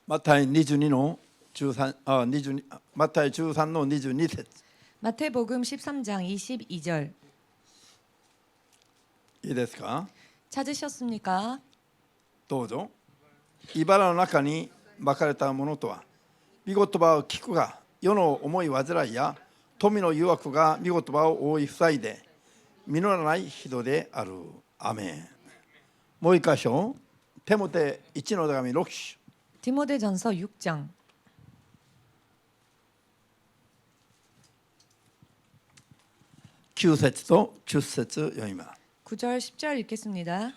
マタイ22の13、マタイ13の22節 마태복음 13장 22절 いいですか。 찾으셨습니까? どうぞ。茨の中にまかれたものとは、御言葉を聞くが世の重い煩いや富の誘惑が御言葉を覆い塞いで実らない人である。アメン。もう一箇所、テモテ1の手紙6章 디모데전서 6장 9節と10節読みます。 9절 10절 읽겠습니다.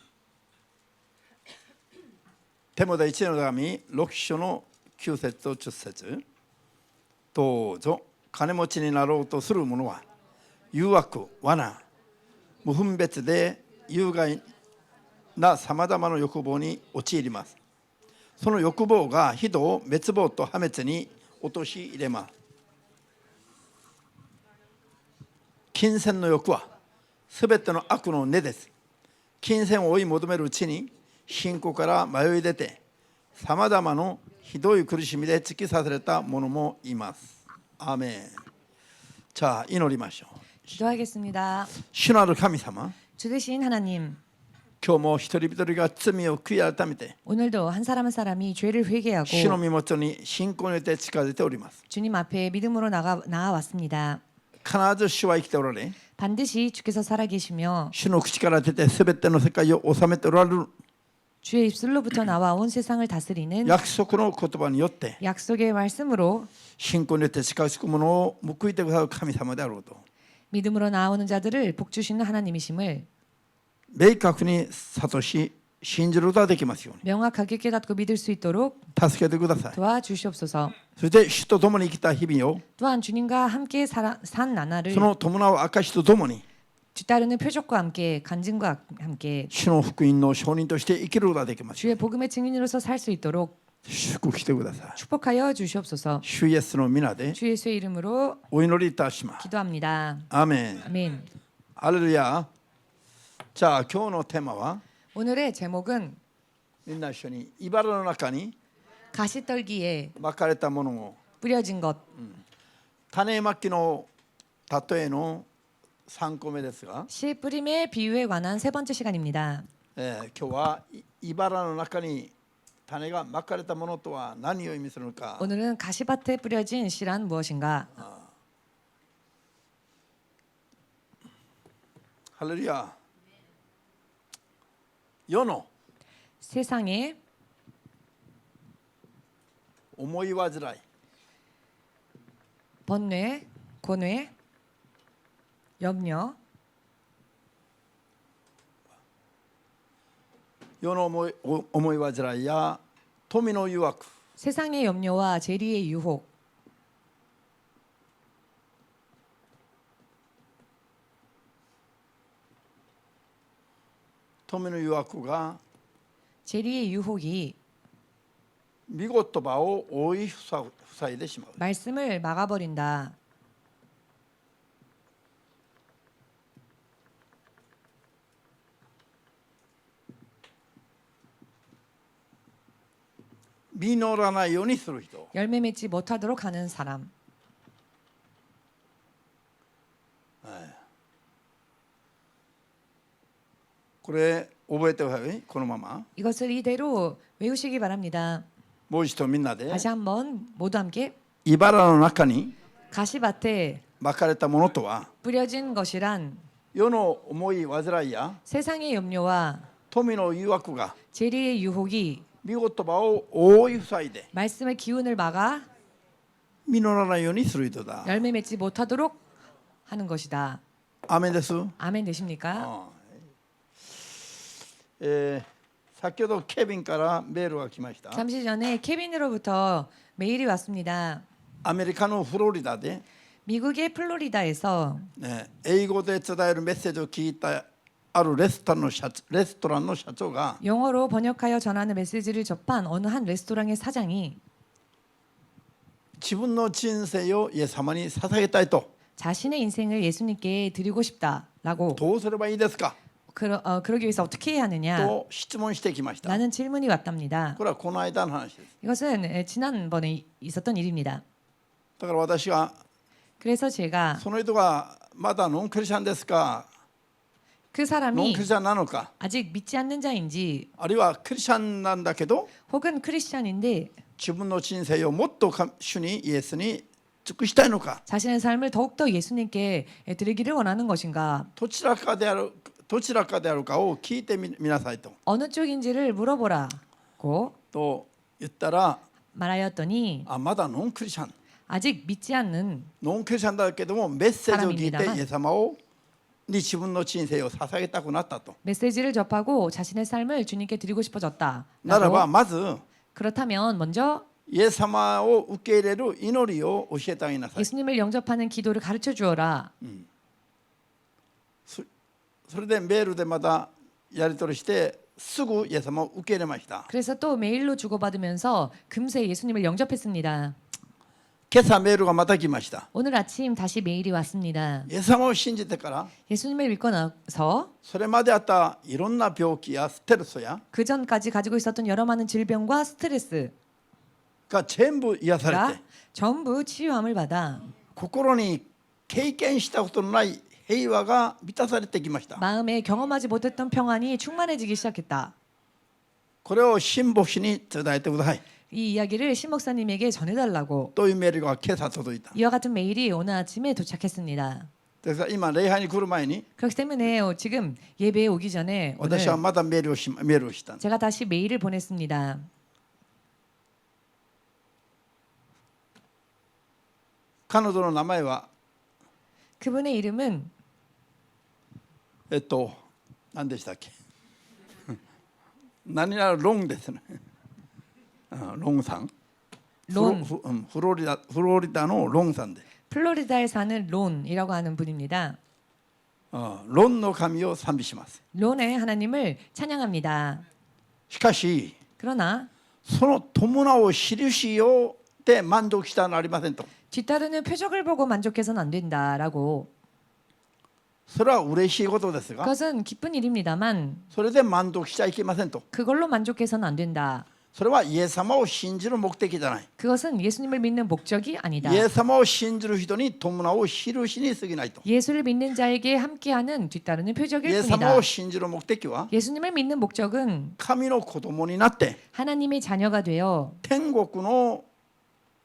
テモテ1の手紙6章の9節と10節、どうぞ。金持ちになろうとする者は誘惑、罠、無分別で有害なさまざまな欲望に陥ります。その欲望が人を滅亡と破滅に陥れます。金銭の欲はすべての悪の根です。金銭を追い求めるうちに信仰から迷い出て、さまざまなひどい苦しみで突き刺された者もいます。アーメン。じゃあ祈りましょう。 기도하겠습니다. 主なる神様、 주 되신 하나님, 今日も一人一人が罪を悔い改めて 오늘도 한 사람 한 사람이 죄를 主の 회개하고 身元に信仰によって近づいております。 주님 앞에 믿음으로 나아왔습니다. 必ず主は生きておられ、 반드시 주께서 살아계시며 主の口から出てすべての世界を治めておられる 주의 입술로부터 나와 온 세상을 다스리는 約束の言葉によって 약속의 말씀으로 信仰によって近づく者を報いてくださる神様であろうと 믿음으로 나아오는 자들을 복주시는 하나님이심을 明確に諭し信じることができますように 명확하게 깨닫고 믿을 수 있도록 助けてください。 도와주시옵소서. そして主と共に生きた日々を 또한 주님과 함께 산 나날을 その伴う証とともに 뒤따르는 표적과 함께 간증과 함께 主の福音の証人として生きることができます。 주의 복음의 증인으로서 살 수 있도록 祝福してください。 축복하여 주시옵소서. 主イエスの皆で 주 예수의 이름으로 お祈りいたします。 기도합니다. アーメン。 아멘. ハレルヤ。じゃあ今日のテーマは 오늘의 제목은 みんな一緒に茨の中に 가시떨기에 まかれたものを 뿌려진 것. 種まきの例えの3個目ですが、 씨 뿌림의 비유에 관한 세 번째 시간입니다. 今日は茨の中に種がまかれたものとは何を意味するのか。 오늘은 가시밭에 뿌려진 씨란 무엇인가? ハレルヤ。世の 세상에 思い煩い、 번뇌, 고뇌, 염려, 世の思い煩いや富の誘惑、 세상의 염려와 재리의 유혹, 富の誘惑が 재리의 유혹이 御言葉を覆い塞いでしまう。 말씀을 막아버린다. 実らないようにする人。 열매 맺지 못하도록 하는 사람. これ覚えてください。このまま 이것을 이대로 외우시기 바랍니다. もう一度みんなで 다시 한번 모두 함께 茨の中に 가시밭에 まかれたものとは 뿌려진 것이란 世の思い煩いや 세상의 염려와 富の誘惑が 재리의 유혹이 御言葉を覆い塞いで 말씀의 기운을 막아 実らないようにする人だ。 열매 맺지 못하도록 하는 것이다. アメンです。 아멘 되십니까? 先ほどケビンからメールが来ました。 잠시 전에 케빈으로부터 메일이 왔습니다. アメリカのフロリダで、 미국의 플로리다에서 英語で伝えるメッセージを聞いたあるレストランの社長が 영어로 번역하여 전하는 메시지를 접한 어느 한 레스토랑의 사장이 自分の人生をイエス様に捧げたいと。 자신의 인생을 예수님께 드리고 싶다라고 どうすればいいですか。 그러기 위해서 어떻게 해야 하느냐? と質問してきました。 라는 질문이 왔답니다. これはこの間の話です。 이것은 지난번에 있었던 일입니다. だから私が 그래서 제가 その人がまだノンクリスチャンですか、 그 ノン 사람이 クリスチャンなのか、 아직 믿지 않는 자인지 あるいはクリスチャンなんだけど 혹은 크리스찬인데 自分の人生をもっと主にイエスに尽くしたいのか、 자신의 삶을 더욱더 예수님께 드리기를 원하는 것인가? どちらかであるかを聞いてみなさいと 어느 쪽인지를 물어보라고 と言ったら、 말하였더니 あ、まだノンクリスチャン、 아직 믿지 않는 ノンクリスチャンだけどもメッセージを聞いて 사람입니다만 イエス様に自分の人生を捧げたくなったと。 메시지를 접하고 자신의 삶을 주님께 드리고 싶어졌다. ならば 라고. まず 그렇다면 먼저 イエス様を受け入れる祈りを教えてあげなさい。 예수님을 영접하는 기도를 가르쳐 주어라. それでメールでまたやり取りしてすぐイエス様を受け入れました。 그래서 또 메일로 주고받으면서 금세 예수님을 영접했습니다. 今朝メールがまた来ました。 오늘 아침 다시 메일이 왔습니다. イエス様を信じてから 예수님을 믿고 나서 それまであったいろんな病気やステルスや 그 전까지 가지고 있었던 여러 많은 질병과 스트레스가 が全部癒されて 전부 치유함을 받아 心に経験したことのない平和が満たされてきました。 마음에 경험하지 못했던 평안이 충만해지기 시작했다. これを新牧師に伝えてください 이 이야기를 신 목사님에게 전해달라고 というメールが今朝届いた。 이와 같은 메일이 오늘 아침에 도착했습니다. ですから今礼拝に来る前に 그렇기 때문에 지금 예배에 오기 전에 오늘 私はまたメールをした。 제가 다시 메일을 보냈습니다. 彼女の名前は 그분의 이름은 何でしたっけ何々ロンですね。ロンさん。 론. フロリダのロンさんで、 플로리다에 사는 론이라고 하는 분입니다. ロンの神を賛美します。 론의 하나님을 찬양합니다. しかし 그러나 その伴う印をで満足したのはありませんと。 뒤따르는 표적을 보고 만족해서는 안 된다라고. それは嬉しいことですが、 그것은 기쁜 일입니다만 それで満足しちゃいけませんと。 그걸로 만족해서는 안 된다. それはイエス様を信じる目的じゃない。 그것은 예수님을 믿는 목적이 아니다. イエス様を信じる人に伴う印に過ぎないと。 예수를 믿는 자에게 함께하는 뒤따르는 イ 표적일 エス様 뿐이다. を信じる目的は 예수님을 믿는 목적은 神の子供になって 하나님의 자녀가 되어 天国の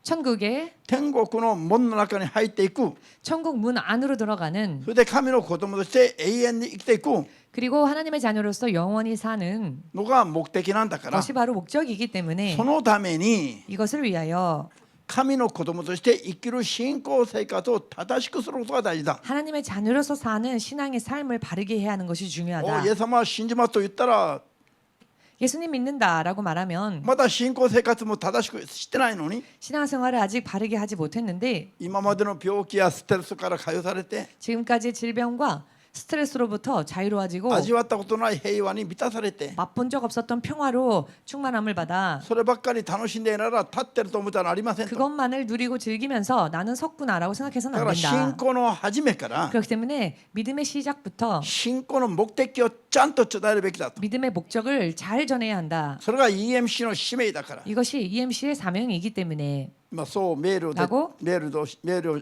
천국의 門の中に入っていく。 천국 문 안으로 들어가는 それで神の子供として永遠に生きていく 그리고 하나님의 자녀로서 영원히 사는 のが目的なんだから、 것이 바로 목적이기 때문에 そのために 이것을 위하여 神の子供として生きる信仰生活を正しくすることが大事だ。 하나님의 자녀로서 사는 신앙의 삶을 바르게 해야 하는 것이 イ 중요하다. エス様は信じますと言ったら 예수님 믿는다라고 말하면 まだ信仰生活も正しくしてないのに、 신앙생활을 아직 바르게 하지 못했는데 今までの病気やステルスから解放されて 지금까지 질병과 스트레스로부터 자유로워지고 味わったことのない平和に満たされて、 맛본 적 없었던 평화로 충만함을 받아 そればっかり楽しんでいなら立ってると思ったらありませんと。 그것만을 누리고 즐기면서 나는 섰구나라고 생각해서는 だか 안 ら信 된다. 仰の初めから 그렇기 때문에 믿음의 시작부터 信仰の目的をちゃんと伝えるべきだと。 믿음의 목적을 잘 전해야 한다. それが EMC の使命だから。 이것이 EMC의 사명이기 때문에 まあそうメールを 라고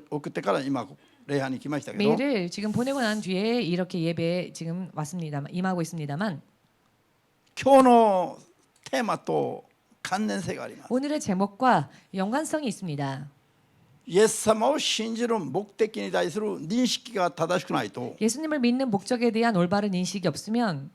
送ってから今礼拝に来ましたけど、 메일을 지금 보내고 난 뒤에 이렇게 예배에 지금 왔습니다. 임하고 있습니다만 今日のテーマと関連性があります。 오늘의 제목과 연관성이 있습니다. イエス様を信じる目的に対する認識が正しくないと、 예수님을 믿는 목적에 대한 올바른 인식이 없으면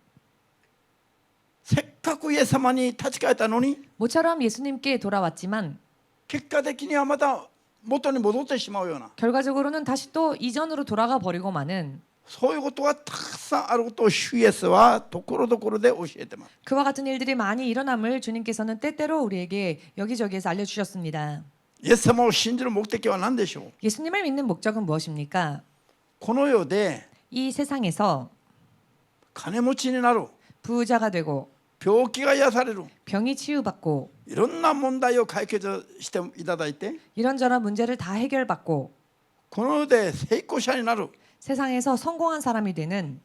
せっかくイエス様に立ち返ったのに 모처럼 예수님께 돌아왔지만 結果的にはまた元に戻ってしまうような、 결과적으로는 다시 또 이전으로 돌아가 버리고 마는 そういうことがたくさんあることを主イエスはところどころで教えてます。 그와 같은 일들이 많이 일어남을 주님께서는 때때로 우리에게 여기저기에서 알려주셨습니다. イエス様を信じる目的は何でしょう。 예수님을 믿는 목적은 무엇입니까? この世で 이 세상에서 金持ちになる、 부자가 되고 病気が癒される、 병이 치유받고 いろんな問題を解決していただいて、 이런저런 문제를 다 해결받고 この世で成功者になる、 세상에서 성공한 사람이 되는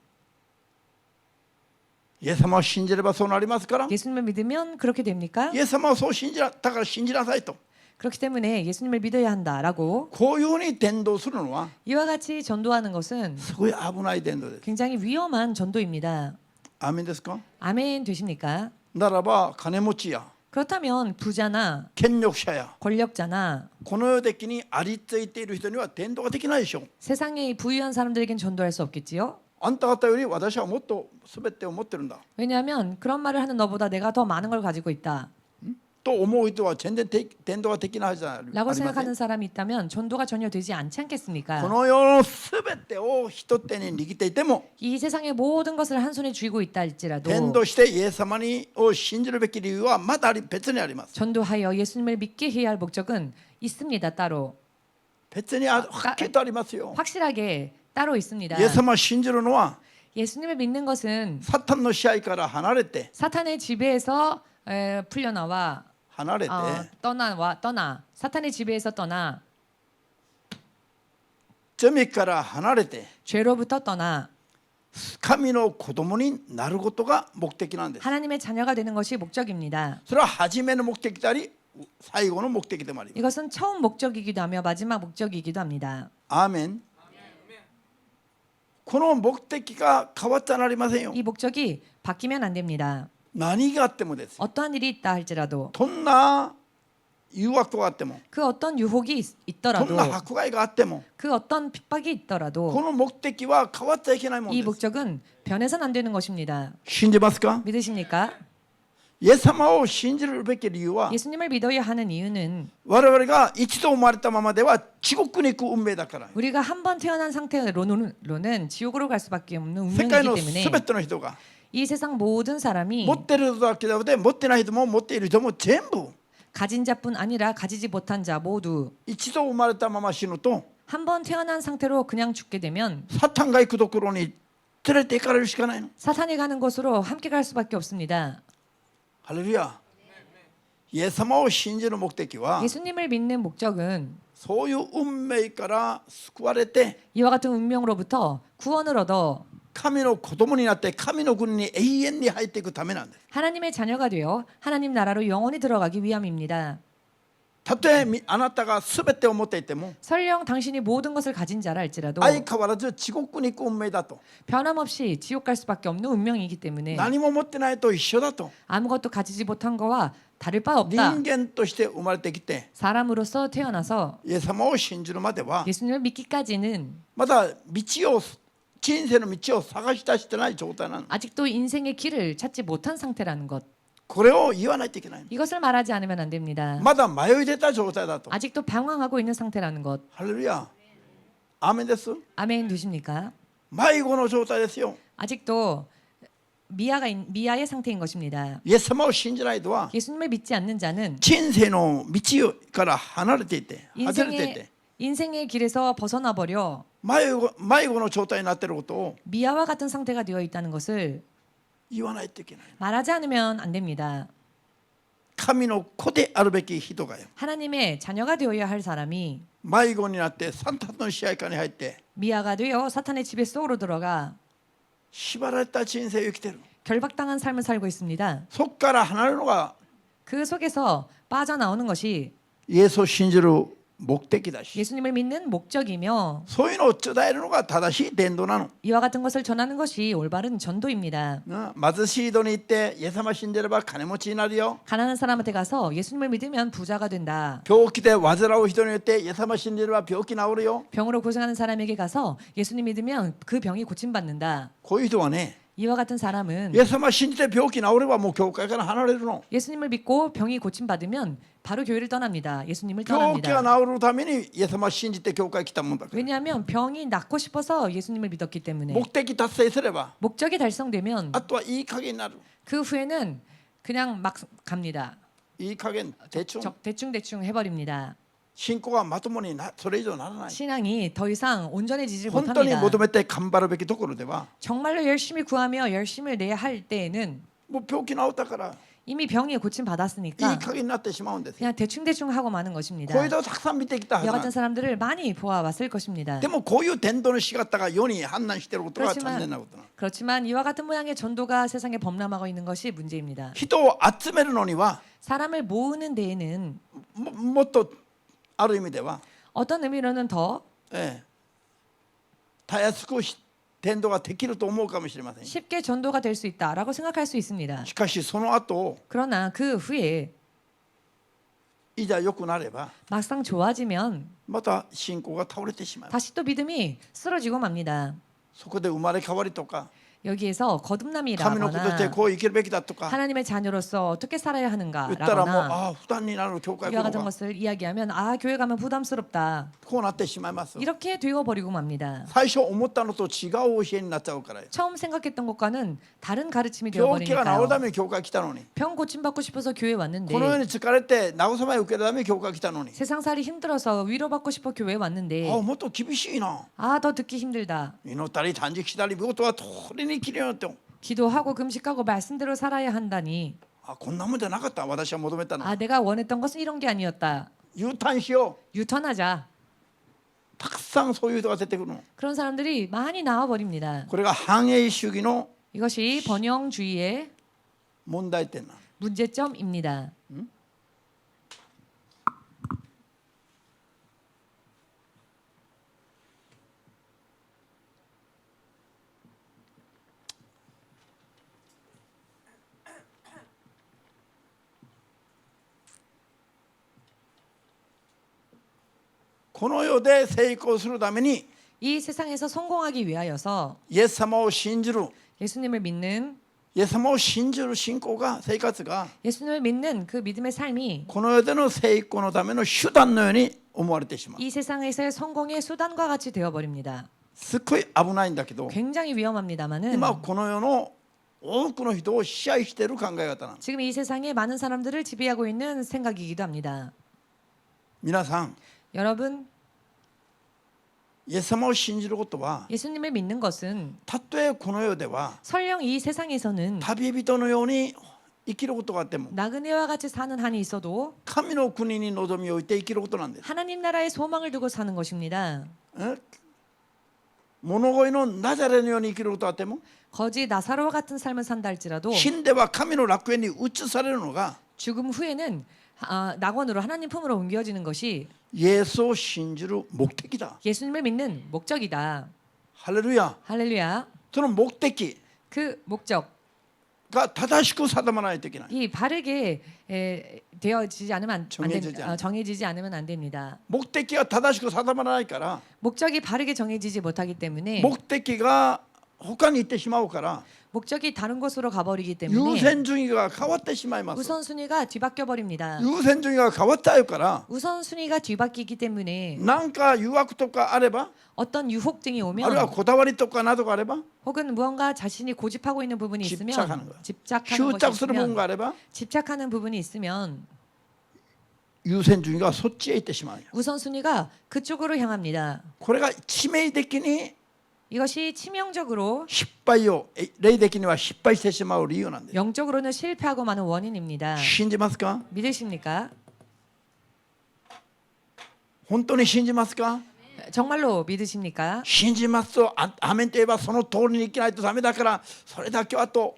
イエス様を信じればそうなりますから、 예수님을 믿으면 그렇게 됩니까? イエス様をそう信じらだから信じなさいと、 그렇기 때문에 예수님을 믿어야 한다라고 こういうふうに伝道するのは 이와 같이 전도하는 것은 すごい危ない伝道です。 굉장히 위험한 전도입니다. アーメンですか。 아멘 되십니까? ならば金持ちや 그렇다면 부자나 権力者や 권력자나 この世的にありついている人には伝道ができないでしょう。 세상에 부유한 사람들에겐 전도할 수 없겠지요? あんた方より私はもっと全てを持ってるんだ 왜냐하면 그런 말을 하는 너보다 내가 더 많은 걸 가지고 있다 と思う人は全然伝道ができないじゃありま 라고 せん。 생각하는 사람이 있다면 전도가 전혀 되지 않지 こ 않겠습니까? の世の全てを一手に握っていても 이 세상의 모든 것을 한 손에 쥐고 있다 伝 할지라도 道してイエス様にを信じるべき理由はまだ別にあります。 전도하여 예수님을 믿게 해야 할 목적은 있습니다. 따로 別にはっきりとありますよ。 확실하게 따로 있습니다. イエス様を信じるのは 예수님을 믿는 것은 サタンの支配から離れて 사탄의 지배에서 풀려나와 離れて 떠나 사탄의 지배에서 떠나 罪から離れて 죄로부터 떠나 神の子供になることが目的なんです。 하나님의 자녀가 되는 것이 목적입니다. それは初めの目的であり最後の目的でもあります。 이것은 처음 목적이기도 하며 마지막 목적이기도 합니다. アーメン。この目的が変わってはなりませんよ。 이 목적이 바뀌면 안 됩니다. 何があってもです。 어떠한 일이 있다 할지라도 どんな誘惑があっても 그 어떤 유혹이 ど 있더라도 んな迫害があっても 그 어떤 핍박이 こ 있더라도 の目的は変わっちゃいけないもの 이 です。 목적은 변해서는 안 되는 것입니다. 信じますか。 믿으십니까? イエス様を信じるべき理由は 예수님을 믿어야 하는 이유는 我々が一度生まれたままでは地獄に行く運命だから。 우리가 한 번 태어난 상태로는 지옥으로 갈 수밖에 없는 世界の 운명이기 す 때문에 べての人が 이 세상 모든 사람이 持ってるだけでなくて持ってない人も持っている人も全部 가진 자뿐 아니라 가지지 못한 자 모두 一度生まれたまま死ぬと 한 번 태어난 상태로 그냥 죽게 되면 サタンが行くところに連れて行かれるしかないの。 사탄이 가는 곳으로 함께 갈 수밖에 없습니다. ハレルヤ。イエス様を信じる目的は 예수님을 믿는 목적은 そういう運命から救われて 이와 같은 운명으로부터 구원을 얻어 神の子供になって神の国に永遠に入っていくためなんです。 하나님의 자녀가 되어 하나님 나라로 영원히 들어가기 위함입니다. たとえあなたが全てを持っていても 설령 당신이 모든 것을 가진 자라 할지라도 相変わらず地獄に行く運命だと、 변함없이 지옥 갈 수밖에 없는 운명이기 때문에 何も持ってないと一緒だと、 아무것도 가지지 못한 거와 다를 바 人 없다. 間として生まれてきて 사람으로서 태어나서 イエス様を信じるまでは 예수님을 믿기까지는 まだ道を人生の道を探し出してない状態なの。 아직도 인생의 길을 찾지 못한 상태라는 것. これを言わないといけない。 이것을 말하지 않으면 안 됩니다. まだ迷い出た状態だと。 아직도 방황하고 있는 상태라는 것. ハレルヤ。アーメンです。 아멘 되십니까? 迷子の状態ですよ。 아직도 미아의 상태인 것입니다. イエス様を信じない人は 예수님을 믿지 않는 자는 人生の道から離れていて、外れていて、 인생의 길에서 벗어나 버려 迷子の状態になっていることを 미아와 같은 상태가 되어 있다는 것을 言わないといけない。 말하지 않으면 안 됩니다. 神の子であるべき人がよ、 하나님의 자녀가 되어야 할 사람이 迷子になってサタンの支配下に入って 미아가 되어 사탄의 지배 속으로 들어가 縛られた人生を生きている。 결박당한 삶을 살고 있습니다. そこから離れるのが 그 속에서 빠져나오는 것이 イエスを信じる目的だし、 예수님을 믿는 목적이며 そういうのを伝えるのが正しい伝道なの。 이와 같은 것을 전하는 것이 올바른 전도입니다. 貧しい人に行ってイエス様信じれば金持ちになるよ。 가난한 사람한테 가서 예수님을 믿으면 부자가 된다. 病気で患う人によってイエス様信じれば病気治るよ。 병으로 고생하는 사람에게 가서 예수님 믿으면 그 병이 고침받는다. こういう人はね、 이와 같은 사람은 イエス様信じて病気治ればもう教会から離れるの。 예수님을 믿고 병이 고침받으면 바로 교회를 떠납니다. 예수님을 病気が 떠납니다. 治るためにイエス様信じて教会来たもんだから。 왜냐하면 병이 낫고 싶어서 예수님을 믿었기 때문에 目的達成すれば 목적이 달성되면 あとはいい加減になる。 그 후에는 그냥 막 갑니다. いい加減대충 대충 해버립니다. 信仰がまともにそれ以上ならない。 신앙이 더 이상 온전해지질 本当に 못합니다. 求めて頑張るべきところでは 정말로 열심히 구하며 열심을 내야 할 때에는 もう病気治ったから 이미 이미 병이 고침 いい 받았으니까 加減になってしまうんですよ。 그냥 대충 하고 마는 것입니다. こういうのをたくさん見てきたはず 이와 なん 같은 です。 사람들을 많이 보아왔을 것입니다. でもこういう伝道の仕方が世に判断していることが残念なことなの。 그렇지만 이와 같은 모양의 전도가 세상에 범람하고 있는 것이 문제입니다. 人を集めるのには 사람을 모으는 데에는 もっとある意味では、 어떤 의미로는 더 たやすく伝道ができると思うかもしれません。 쉽게 전도가 될 수 있다라고 생각할 수 있습니다. しかしその後 그러나 그 후에 いざ良くなれば 막상 좋아지면 また信仰が倒れてしまう。 다시 또 믿음이 쓰러지고 맙니다. そこで生まれ変わりとか 여기에서 神の子として 거듭남이라거나 こう生きるべきだとか 하나님의 자녀로서 어떻게 살아야 言ったらもう 하는가라거나 負担になる教会 이와 行 같은 動が 것을 이야기하면 아 교회 가면 부담스럽다 こうなってしまいます。 이렇게 되어버리고 맙니다. 最初思ったのと違う教えになっちゃうからよ。 처음 생각했던 것과는 다른 가르침이 病気が治る 되어버리니까요. ために教会来たのに、 병 고침 받고 싶어서 교회 この世 왔는데 に疲れて慰めを受けるために教会来たのに、 세상살이 힘들어서 위로받고 싶어 교회 왔는데 もっと厳しいな。 아 더 듣기 힘들다. 祈ったり断食したり病とは通りに切るようになって、 기도하고 금식하고 말씀대로 살아야 한다니 こんなもんじゃなかった私は求めたの。 아 내가 원했던 것은 이런 게 아니었다. Uターンしよう。 유턴하자. たくさんそういう人が出てくるの。 그런 사람들이 많이 나와 버립니다. これが繁栄主義の 이것이 번영주의의 問題点なの。 문제점입니다. この世で成功するために 이 세상에서 성공하기 위하여서 イエス様を信じる 예수님을 믿는 イエス様を信じる信仰が生活が 예수님을 믿는 그 믿음의 삶이 この世での成功のための手段のように思われてしまう。 이 세상에서의 성공의 수단과 같이 되어 버립니다. すっごい危ないんだけど、 굉장히 위험합니다만은 今この世の多くの人を支配している考え方なんです。 지금 이 세상에 많은 사람들을 지배하고 있는 생각이기도 합니다. 皆さん、 여러분 イエス様を信じることは 예수님을 믿는 것은 たとえこの世では 설령 이 세상에서는 旅人のように生きることがあっても 나그네와 같이 사는 한이 있어도 神の国に望みを置いて生きることなんです。 하나님 나라의 소망을 두고 사는 것입니다. 物乞いのナザレのように生きることがあっても 거지 나사로와 같은 삶을 산다 할지라도 死んでは神の楽園に移されるのが 죽음 후에는 낙원으로 하나님 품으로 옮겨지는 것이 イエスを信じる目的だ。 예수님을 믿는 목적이다. ハレルヤ。 할렐루야. その目的 그 목적 が正しく定まらないといけない。 이 바르게 되어지지 않으면 안 정해지지 됩니다. 정해지지 않으면 안 됩니다. 目的が正しく定まらないから 목적이 바르게 정해지지 못하기 때문에 目的が他に行ってしまうから 목적이 다른 곳으로 가버리기 優 때문에 先順位が変わってしまいます。 우선순위가 뒤바뀌어 버립니다. 優先順位が変わっちゃうから 우선순위가 뒤바뀌기 때문에 なんか誘惑とかあれば 어떤 유혹증이 あるいは 오면 こだわりとかなどがあれば 혹은 무언가 자신이 고집하고 있는 부분이 있으면 집착하는 거야. 집착하는 執 것이 着するもの 있으면 があれば 집착하는 부분이 있으면 優先順位がそっちへ行ってしまうよ。 우선순위가 그쪽으로 향합니다. これが致命的に 이것이 치명적으로 失敗を霊的には失敗してしまう理由なんです。 영적으로는 실패하고 마는 원인입니다. 信じますか？ 믿으십니까? 本当に信じますか？ 정말로 믿으십니까? 信じますとアメンと言えばその通りに生きないとダメだからそれだけはと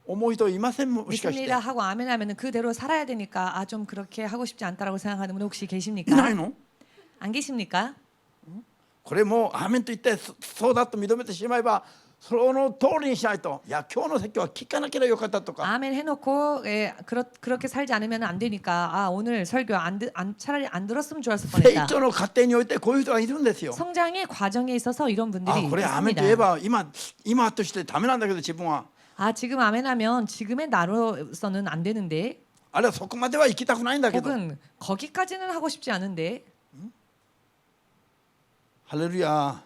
思う人いませんもしかして 믿습니다 하고 아멘하면 그대로 살아야 되니까 좀 그렇게 하고 싶지 않다라고 생각하는 분 혹시 い 계십니까? ないの？ 안 계십니까? これもアメンと言ってそうだと認めてしまえばその通りにしないと、いや今日の説教は聞かなければよかったとか 아멘 해놓고 그렇게 살지 않으면 안 되니까 오늘 설교 차라리 안 들었으면 좋았을 成 뻔했다. 長の過程においてこういう人がいるんですよ。 성장의 과정에 있어서 이런 분들이 これアメンと言え 있습니다. ば今としてダメなんだけど自分は 지금 아멘하면 지금의 나로서는 안 되는데 あるいはそこまでは行きたくないんだけど 혹은 거기까지는 하고 싶지 않은데 ハレルヤ。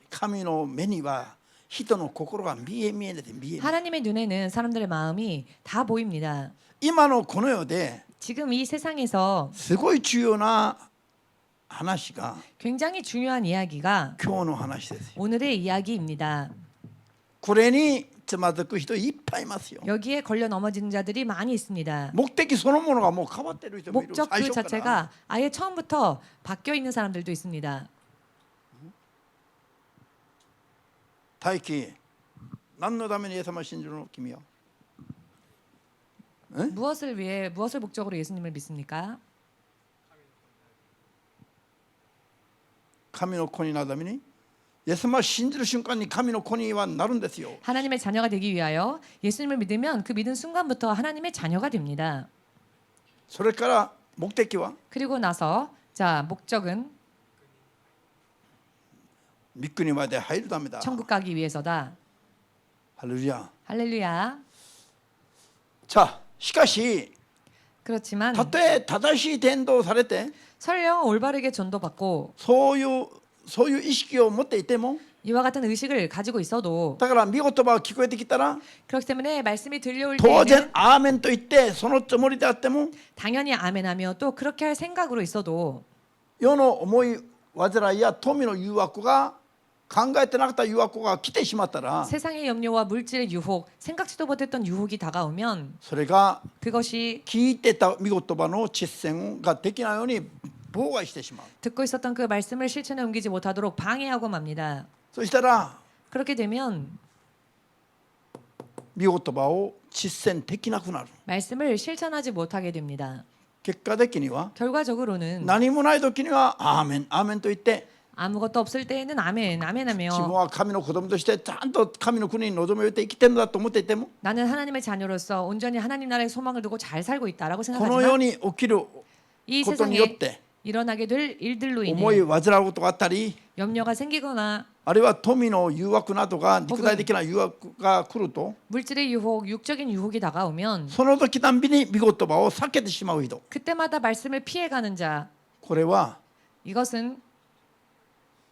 神の目には人の心が見えない。 하나님의 눈에는 사람들의 마음이 다 보입니다. 今のこの世で 지금 이 세상에서 すごい重要な話が 굉장히 중요한 이야기가 今日の話ですよ。 오늘의 이야기입니다. これにつまずく人いっぱいいますよ。 여기에 걸려 넘어지는 자들이 많이 있습니다. 目的そのものがもう変わってる人もいる。 목적 最 그 初から 자체가 아예 처음부터 바뀌어 있는 사람들도 있습니다. 大輝、何のためにイエス様を信じるの君は？ 무엇을 위해 무엇을 목적으로 예수님을 믿습니까? 神の子になるためにイエス様を信じる瞬間に神の子にはなるんですよ。 하나님의 자녀가 되기 위하여 예수님을 믿으면 그 믿은 순간부터 하나님의 자녀가 됩니다. それから目的は 그리고 나서 자 목적은 御国まで入るためだ。 천국 가기 위해서다. ハレルヤ。 할렐루야. さあ、しかし 그렇지만 たとえ正しい伝道をされて 설령 올바르게 전도받고 そういう意識を持っていても 이와 같은 의식을 가지고 있어도 だから御言葉が聞こえてきたら 그렇기 때문에 말씀이 들려올 当然 때에는 アーメンと言ってそのつもりであっても 당연히 아멘하며 또 그렇게 할 생각으로 있어도 世の思い煩いや富の誘惑が考えてなかった誘惑が来てしまったら 세상의 염려와 물질의 유혹, 생각지도 못했던 유혹이 다가오면 それが 그것이 聞いてた御言葉の実践ができないように妨害してしまう。 듣고 있었던 그 말씀을 실천에 옮기지 못하도록 방해하고 맙니다. そしたら 그렇게 되면 御言葉を実践できなくなる。 말씀을 실천하지 못하게 됩니다. 結果的には 결과적으로는 何もない時にはアーメンアーメンと言って 아무것도 없을 때에는 아멘, 自分 아멘하며 は神の子供としてちゃんと神の国に望みを置いて生きてるんだと思っていても 나는 하나님의 자녀로서 온전히 하나님 나라의 소망을 두고 잘 살고 있다라고 この世 생각하지만 に起きる 이 ことによっ 세상에 て 일어나게 될 일들로 思い 인해 煩うことがあったり 염려가 생기거나 あるいは富の誘惑などが肉体的な誘惑が来ると 물질의 유혹, 육적인 유혹이 다가오면 その時たんびに御言葉を避けてしまう人 그때마다 말씀을 피해가는 자 これは 이것은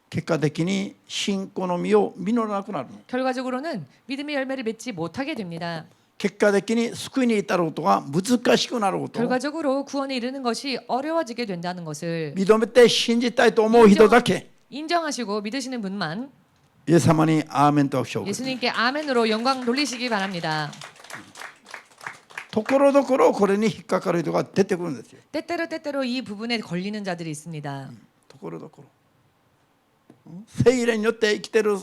結果的に信仰の実を実らなくなるの。 결과적으로는 믿음의 열매를 맺지 못하게 됩니다. 結果的に救いに至ることが難しくなること 결과적으로 구원에 이르는 것이 어려워지게 된다는 것을 認めて信じたいと思う人だけ 인정하시고 믿으시는 분만 イエス様にアーメンと称号 예수님께 아멘으로 영광 돌리시기 바랍니다. ところどころこれに引っかかる人が出てくるんですよ。 때때로 이 부분에 걸리는 자들이 있습니다. ところどころ聖霊によって生きてる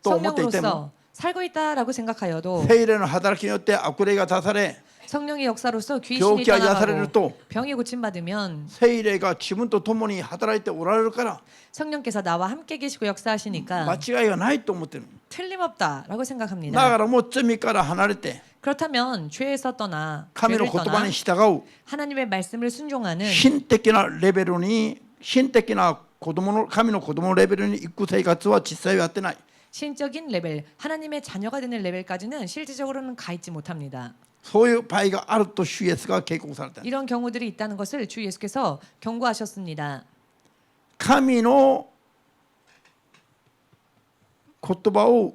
と思っていても 성령으로서 살고 있다라고 생각하여도 聖霊の働きによって悪霊が出され 성령의 역사로서 귀신이 病気が癒される 떠나가고 と 병이 고침받으면 聖霊が自分と共に働いておられるから 성령께서 나와 함께 계시고 間 역사하시니까 違いがないと思ってる。 틀림없다라고 だ 생각합니다. からもう罪から離れて 그렇다면 죄에서 떠나 神の 죄를 言葉 떠나 に従う 하나님의 말씀을 순종하는 神的なレベルに神的な子供の神の子供のレベルに行く生活は実際はやってない。 신적인 레벨, 하나님의 자녀가 되는 레벨까지는 실질적으로는 가 있지 못합니다. そういう場合があると主イエスが警告された。 이런 경우들이 있다는 것을 주 예수께서 경고하셨습니다. 神の言葉を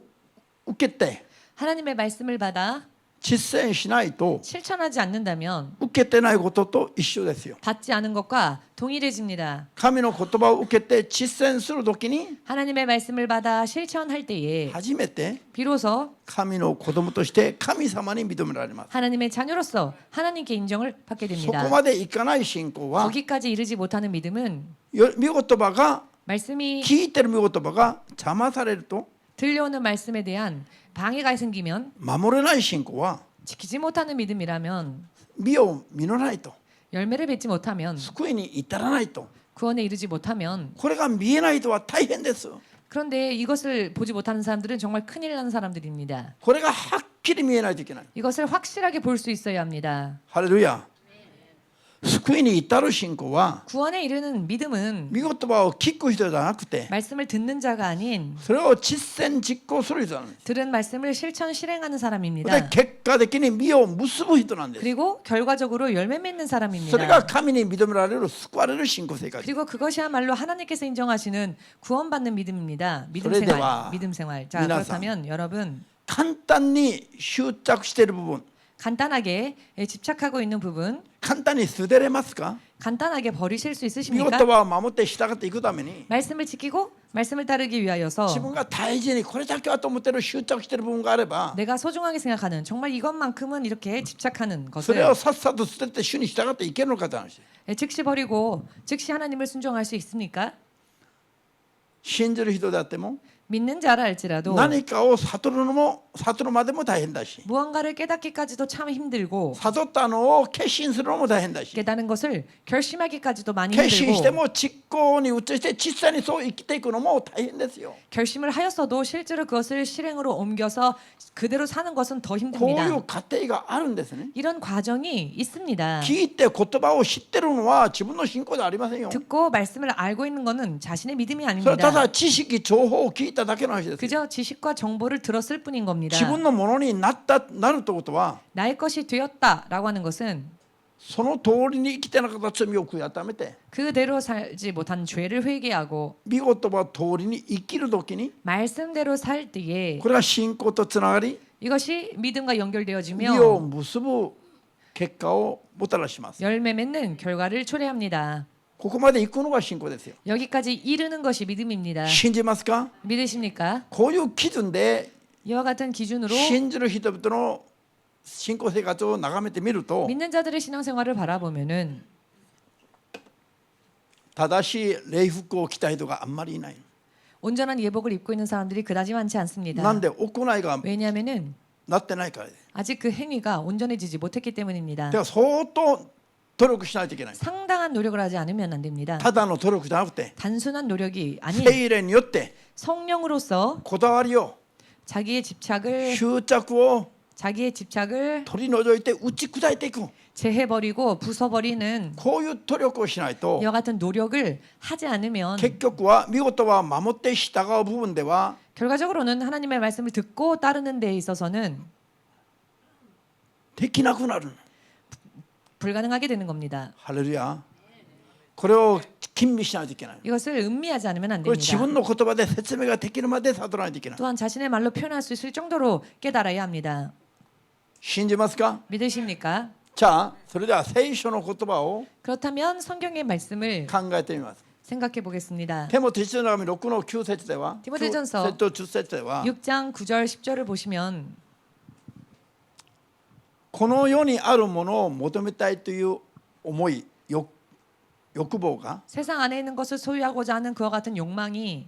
受けて 하나님의 말씀을 받아 実践しないと 실천하지 않는다면 受けてないことと一緒ですよ。 받지 않은 것과 동일해집니다. 神の言葉を受けて実践するときに 하나님의 말씀을 받아 실천할 때에 初めて 비로소 神の子供として神様に認められます。 하나님의 자녀로서 하나님께 인정을 받게 そ 됩니다. こまでいかない信仰は 거기까지 이르지 못하는 믿음은 御言葉が 말씀이 聞いてる御言葉が邪魔されると 들려오는 말씀에 대한 방해가 생기면 守れない信仰は 지키지 못하는 믿음이라면 実を実らないと 열매를 맺지 못하면 救いに至らないと 구원에 이르지 못하면 これが見えないとは大変です。 그런데 이것을 보지 못하는 사람들은 정말 큰일 나는 사람들입니다. これがはっきり見えないといけない。 이것을 확실하게 볼 수 있어야 합니다. ハレルヤ。救いに至る信仰は 구원에 이르는 믿음은 御言葉を聞く人じゃなくて 말씀을 듣는 자가 아닌 それを実践実行する人なんです。 들은 말씀을 실천 실행하는 で 사람입니다. 結果的に実を結ぶ人なんです。 그리고 결과적으로 열매 맺는 それが 사람입니다. 神に認められる救われる信仰生活。 그리고 그것이야말로 하나님께서 인정하시는 구원받는 믿음입니다. 믿음 그래도 생활, 와. 믿음 생활. 자, 미나상. 그렇다면 여러분 簡単に執着している部分 간단하게 집착하고 있는 부분 簡単に捨てれますか？ 간단하게 버리실 수 御言 있으십니까? 葉を守って従っていくために 말씀을 지키고 말씀을 따르기 위하여서 自分が大事にこれだけはと思ってる執着してる部分があれば 내가 소중하게 생각하는 정말 이것만큼은 이렇게 집착하는 それを 것을 さっさと捨てて主に従っていけるのかという話。 즉시 버리고 즉시 하나님을 순종할 수 있습니까? 信じる人であっても 믿는 자라 할지라도 何かを悟るのも悟るまでも大変だし 무언가를 깨닫기까지도 참 힘들고 悟ったのを決心するのも大変だし 깨닫는 것을 결심하기까지도 많이 決心して 힘들고 も実行に移して実際にそう生きていくのも大変ですよ。 결심을 하였어도 실제로 그것을 실행으로 옮겨서 그대로 사는 것은 더 こうい 힘듭니다. う過程があるんですね。 이런 과정이 있습니다. 聞いて言葉を知ってるのは自分の信仰ではありませんよ。 듣고 말씀을 알고 있는 것은 자신의 믿음이 それはた 아닙니다. だ知識情報を聞いただけの話ですよ。 그저 지식과 정보를 들었을 뿐인 겁니다. 自分のものになるということは 나의 것이 되었다라고 하는 것은 その通りに生きてなかった罪を悔い改めて 그대로 살지 못한 죄를 회개하고 見事は通りに生きるときに 말씀대로 살 때에 これが信仰とつながり 이것이 믿음과 実を 연결되어지며 結ぶ結果をもたらします。 열매 맺는 결과를 초래합니다. ここまで行くのが信仰ですよ。 여기까지 이르는 것이 믿음입니다. 信じますか？ 믿으십니까? こういう基準で 이와 같은 기준으로 信じる人々の信仰生活を眺めてみると 믿는 자들의 신앙생활을 바라보면은 正しい礼服を着た人があんまりいない。 온전한 예복을 입고 있는 사람들이 그다지 많지 않습니다. なんで行いが 왜냐하면은 なってないからです。 아직 그 행위가 온전해지지 못했기 때문입니다. だから相当努力しないといけない。 상당한 노력을 하지 않으면 안 됩니다. ただの努力じゃなくて 단순한 노력이 아닌 聖霊によって 성령으로서 こだわりを 자기의 집착을 執着を 자기의 집착을 取り除いて打ち砕いていく。 제해버리고 부숴버리는 こういう努力をしないと 이와 같은 노력을 하지 않으면 結局は見事は守って従う部分では 결과적으로는 하나님의 말씀을 듣고 따르는 데 있어서는 できなくなる。 불가능하게 되는 겁니다. ハレルヤ。これを吟味しないといけない。 이것을 음미하지 않으면 안 これ自 됩니다. 分の言葉で説明ができるまで悟らないといけない。 또한 자신의 말로 표현할 수 있을 정도로 깨달아야 합니다. 信じますか？ 믿으십니까? じゃあそれでは聖書の言葉を 그렇다면 성경의 말씀을 考えてみます。 생각해 보겠습니다. テモテ1の6の9節では 디모데전서 9節と10節では 6장 9절 10절을 보시면 この世にあるものを求めたいという思い欲望が 세상 안에 있는 것을 소유하고자 하는 그와 같은 욕망이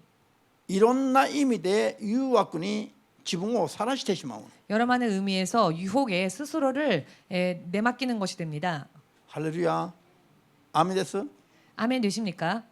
いろんな意味で誘惑に自分をさらしてしまう。 여러 많은 의미에서 유혹에 스스로를 내맡기는 것이 됩니다. ハレルヤ。アメです。 아멘 되십니까?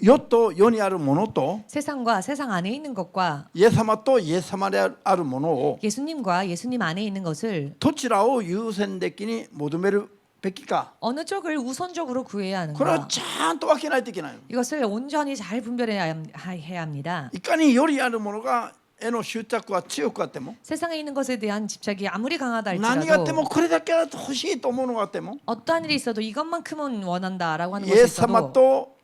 世と世にあるものと 세상과 세상 안에 있는 것과 イエス様とイエス様であるものを 예수님과 예수님 안에 있는 것을 どちらを優先的に求めるべきか。 어느 쪽을 우선적으로 구해야 これを 하는가? ちゃんと分けないといけない。 이것을 온전히 잘 분별해야 합니다. いかによりあるものがへの執着は強くあっても 세상에 있는 것에 대한 집착이 아무리 강하다 何があっても 할지라도 これだけは欲しいと思うのがあっても 어떠한 일이 있어도 이것만큼은 원한다라고 하는 イ 것이 エス様 있어도 と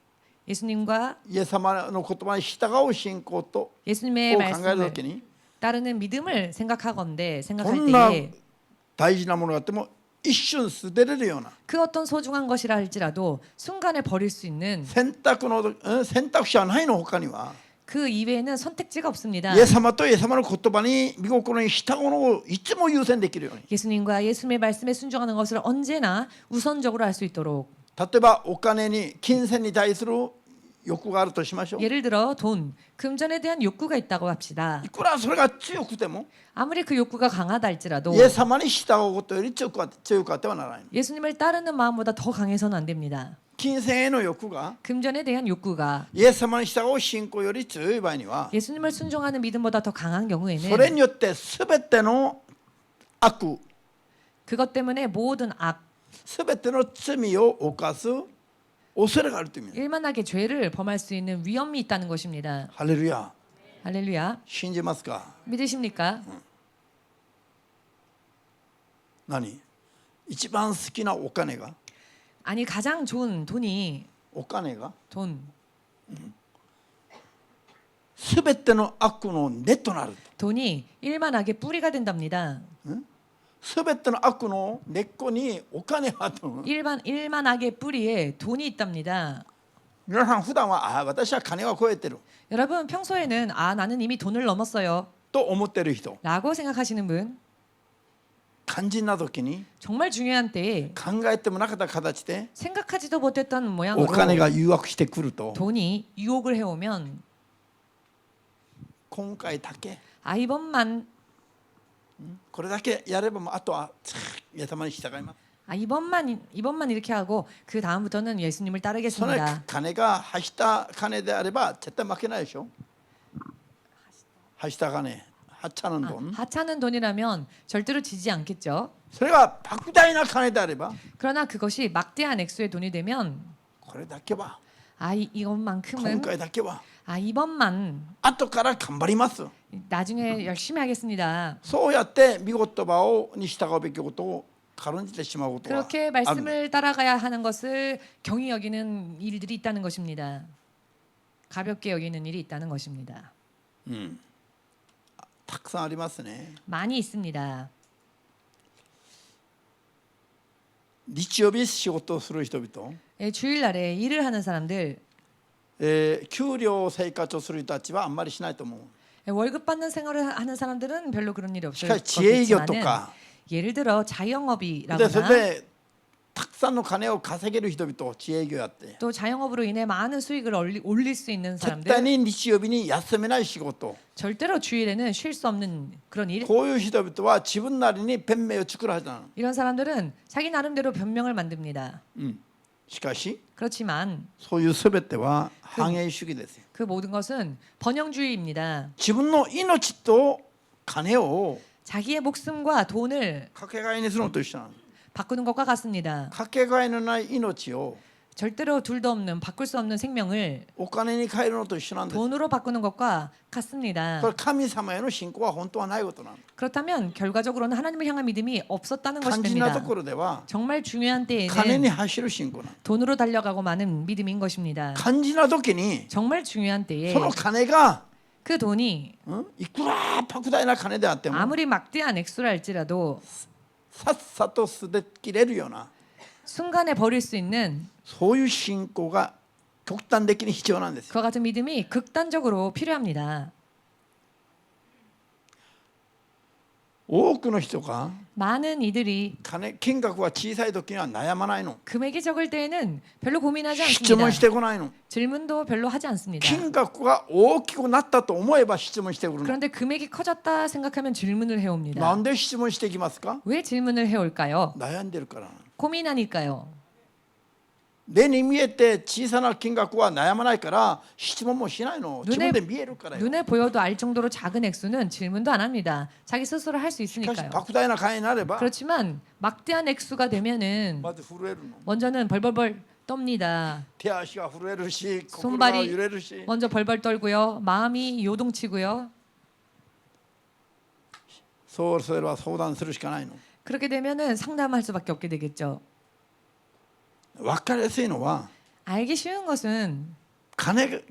예수님과 イエス様の言葉に従う信仰とを 예수님의 考える 말씀을 時に 따르는 믿음을 생각하건대 こ 생각할 んな 때에 大事なものがあっても一瞬捨てれるような 그 어떤 소중한 것이라 할지라도 순간에 버릴 수 있는 選択肢はないの他には 그 이외에는 선택지가 없습니다. イエス様とイエス様の言葉に御心に従うのをいつも優先できるように。 예수님과 예수님의 말씀에 순종하는 것을 언제나 우선적으로 할 수 있도록 例えばお金に金銭に対する欲があるとしましょう。 예를 들어 돈, 금전에 대한 욕구가 있다고 합시다. いくらそれが強くても 아무리 그 욕구가 강하다 할지라도 イエス様に従うことより強くあってはならない。 예수님을 따르는 마음보다 더 강해서는 안 됩니다. 金銭への欲が 금전에 대한 욕구가 イエス様に従う信仰より強い場合には 예수님을 순종하는 믿음보다 더 강한 それ 경우에는 によって全ての悪 그것 때문에 모든 악, 全ての罪を犯す恐れがあるという意味です。 일만하게 죄를 범할 수 있는 위험이 있다는 것입니다. ハレルヤ。 할렐루야. 信じますか？ 믿으십니까? 何？一番好きなお金が 아니 가장 좋은 돈이 お金が 돈 全ての悪の根となる。 돈이 일만하게 뿌리가 된답니다. 全ての悪の根っこにお金がある。 일만하게 뿌리에 돈이 있답니다. 皆さん普段は私は金が超えてる 여러분 평소에는 아 나는 이미 돈을 넘었어요 と思ってる人 라고 생각하시는 분 肝心な時に 정말 중요한 때에 考えてもなかった形で 생각하지도 못했던 お 모양으로 金が誘惑してくると 돈이 유혹을 해오면 今回だけ 아 이번만 これだけやればもうあとはイエス様に従います 아 이번만 이렇게 하고 그 다음부터는 예수님을 その 따르겠습니다. 金がはした金であれば絶対負けないでしょはした金하찮은 돈 하찮은 돈이라면 절대로 지지 않겠죠. それが莫大な金であれば 그러나 그것이 막대한 액수의 돈이 되면 これだけは 아 今 이것만큼은 回だけは 아 이번만 後から頑張ります 나중에 열심히 하겠습니다. そうやって御言葉に従うべきことを軽んじてしまうことが 그렇게 ある 말씀을 따라가야 하는 것을 경히 여기는 일들이 있다는 것입니다. 가볍게 여기는 일이 있다는 것입니다. たくさんありますね 많이 있습니다. 日曜日仕事をする人々 예, 주일날에 일을 하는 사람들 給料生活をする人たちはあんまりしないと思う 예, 월급 받는 생활을 하는 사람들은 별로 그런 일이 し 없을 かし自営業と 거겠지만은 か 예를 들어 でそ 자영업이라거나 れでたくさんの金を稼げる人々自営業やって 또 자영업으로 인해 많은 수익을 올릴 수 있는 絶対 사람들 に日曜日に休めない仕事 절대로 주일에는 쉴 수 없는 그런 일 こういう人々は自分なりに弁明を作るはずなの 이런 사람들은 자기 나름대로 변명을 만듭니다. しかし 그렇지만 そういう全ては繁栄主義ですよ 그 모든 것은 번영주의입니다. 自分の命と金を 자기의 목숨과 돈을 かけがえにするのと一緒なの 바꾸는 것과 같습니다. かけがえのない命を 절대로 둘도 없는 바꿀 수 없는 생명을 お金に変えるのと一緒なんです 돈으로 바꾸는 것과 같습니다. これ神様への信仰は本当はないことなの 그렇다면 결과적으로는 하나님을 향한 믿음이 없었다는 것이 肝心なと 됩니다. ころでは 정말 중요한 金に 때에는 走る信仰なの 돈으로 달려가고 마는 믿음인 것입니다. 肝心な時に 정말 중요한 때에 その金が 그 돈이 いくら莫大な金であっても 아무리 막대한 액수라 할지라도 さっさと捨てきれるような 순간에 버릴 수 있는 そういう信仰が極端的に必要なんですよ 그와 같은 믿음이 극단적으로 필요합니다. 多くの人が 많은 이들이 金額が小さい時には悩まないの 금액이 적을 때에는 별로 고민하지 質問し 않습니다. てこないの 질문도 별로 하지 않습니다. 金額が大きくなったと思えば質問してくるの 그런데 금액이 커졌다 생각하면 질문을 な 해옵니다. んで質問してきますか 왜 질문을 해올까요? 悩んでるから 고민하니까요. 目に見えて小さな金額は悩まないから質問もしないの自分で見えるからよ 눈에 보여도 알 정도로 작은 액수는 질문도 안 합니다. 자기 스스로 할 수 しかし 있으니까요. 莫大な金になれば 그렇지만 막대한 액수가 되면은 まず震えるの 먼저는 벌벌벌 떱니다. 手足が震えるし心 손발이 が揺れるし 먼저 벌벌 떨고요. 마음이 요동치고요. そうそれは相談するしかないの 그렇게 되면은 상담할 수밖에 없게 되겠죠. 分かりやすいのは 알기 쉬운 것은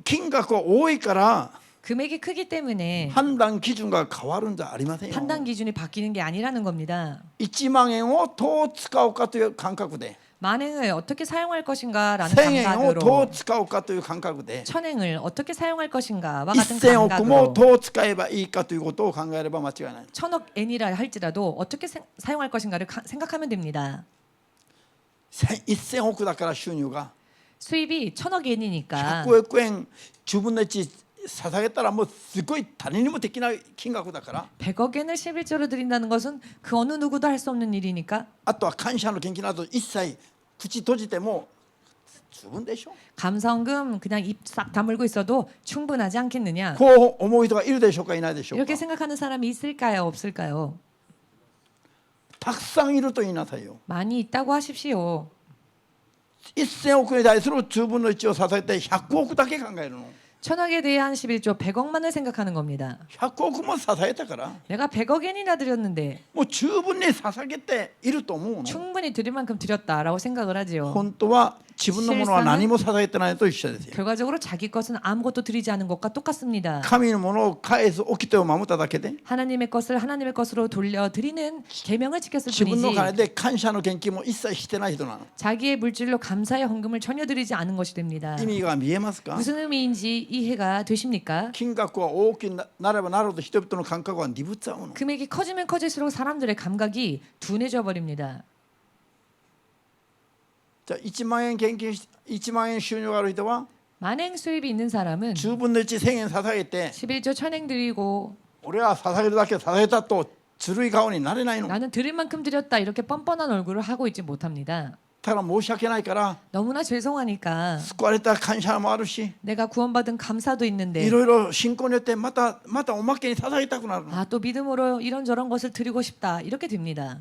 金額が多いから 금액이 크기 때문에 判断基準が変わるんじゃありませんよ 판단 기준이 바뀌는 게 아니라는 겁니다. 1万円をどう使うかという感覚で 만행을 어떻게 사용할 것인가라는 1000円をどう 감각으로 使うかという感覚で 천행을 어떻게 사용할 것인가와 같은 1000億も 감각으로 どう使えばいいかということを考えれば間違いない 천억 엔이라 할지라도 어떻게 사용할 것인가를 생각하면 됩니다. 1000億だから収入が 수입이 천억 엔이니까 100億円10分の1捧げたらもうすごい誰にもできない金額だから 100억 엔을 11조로 드린다는 것은 그 어느 누구도 할 수 없는 일이니까 あとは感謝の献金など一切口閉じても十分でしょ 감사원금 그냥 입 싹 다물고 있어도 충분하지 않겠느냐 こう思う人がいるでしょうかいないでしょうか 이렇게 생각하는 사람이 있을까요 없을까요? たくさんいると言いなさいよ 많이 있다고 하십시오. 1000億に対する10分の1を捧げて100億だけ考えるの 천억에 대한 11조 100억만을 생각하는 겁니다. 100億も捧げたから 내가 100억 엔이나 드렸는데 もう十分に捧げていると思うの 충분히 드릴 만큼 드렸다라고 생각을 하지요. 本当は自分のものは何も捧げてないと一緒ですよ。 결과적으로 자기 것은 아무것도 드리지 않은 것과 똑같습니다. 神のものを返す掟を守っただけで 하나님의 것을 하나님의 것으로 돌려드리는 계명을 지켰을 自分の 뿐이지 金で感謝の献金も一切してない人なの。 자기의 물질로 감사의 헌금을 전혀 드리지 않은 것이 됩니다. 意味が見えますか？ 무슨 의미인지 이해가 되십니까? 金額は大きくなればなるほど人々の感覚は鈍っちゃうの。 금액이 커지면 커질수록 사람들의 감각이 둔해져 버립니다. じゃあ1万円献金し1万円収入がある人は 만행 수입이 있는 사람은 10分の1 1000円捧げて 11조 천행 드리고 俺は捧げるだけ捧げたとずるい顔になれないの。 나는 드릴 만큼 드렸다 이렇게 뻔뻔한 얼굴을 하고 있지 못합니다. ただ申し訳ないから 너무나 죄송하니까 救われた感謝もあるし 내가 구원받은 감사도 い 있는데 ろいろ信仰によってまたおまけに捧げたくなるの。 아, 또 믿음으로 이런저런 것을 드리고 싶다 이렇게 됩니다.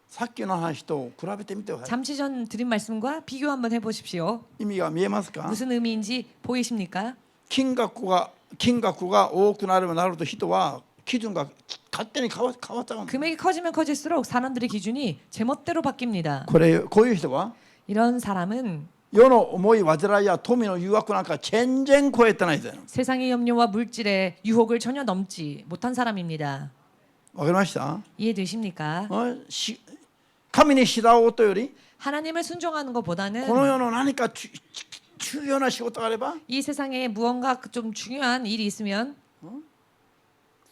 さっきの話と比べてみてください。 잠시 전 드린 말씀과 비교 한번 해보십시오. 意味が見えますか？ 무슨 의미인지 보이십니까? 金額が多くなればなるほど人は基準が勝手に変わっちゃうの。 금액이 커지면 커질수록 사람들의 기준이 제멋대로 바뀝니다. こういう人は 이런 사람은 世の思い煩いや富の誘惑なんか全然超えてないですよ。 세상의 염려와 물질의 유혹을 전혀 넘지 못한 사람입니다. わかりました？ 이해되십니까? 神に従おうとより 하나님을 순종하는 この 것보다는 世の何か重要な仕事があれば 이 세상에 무언가 좀 중요한 일이 있으면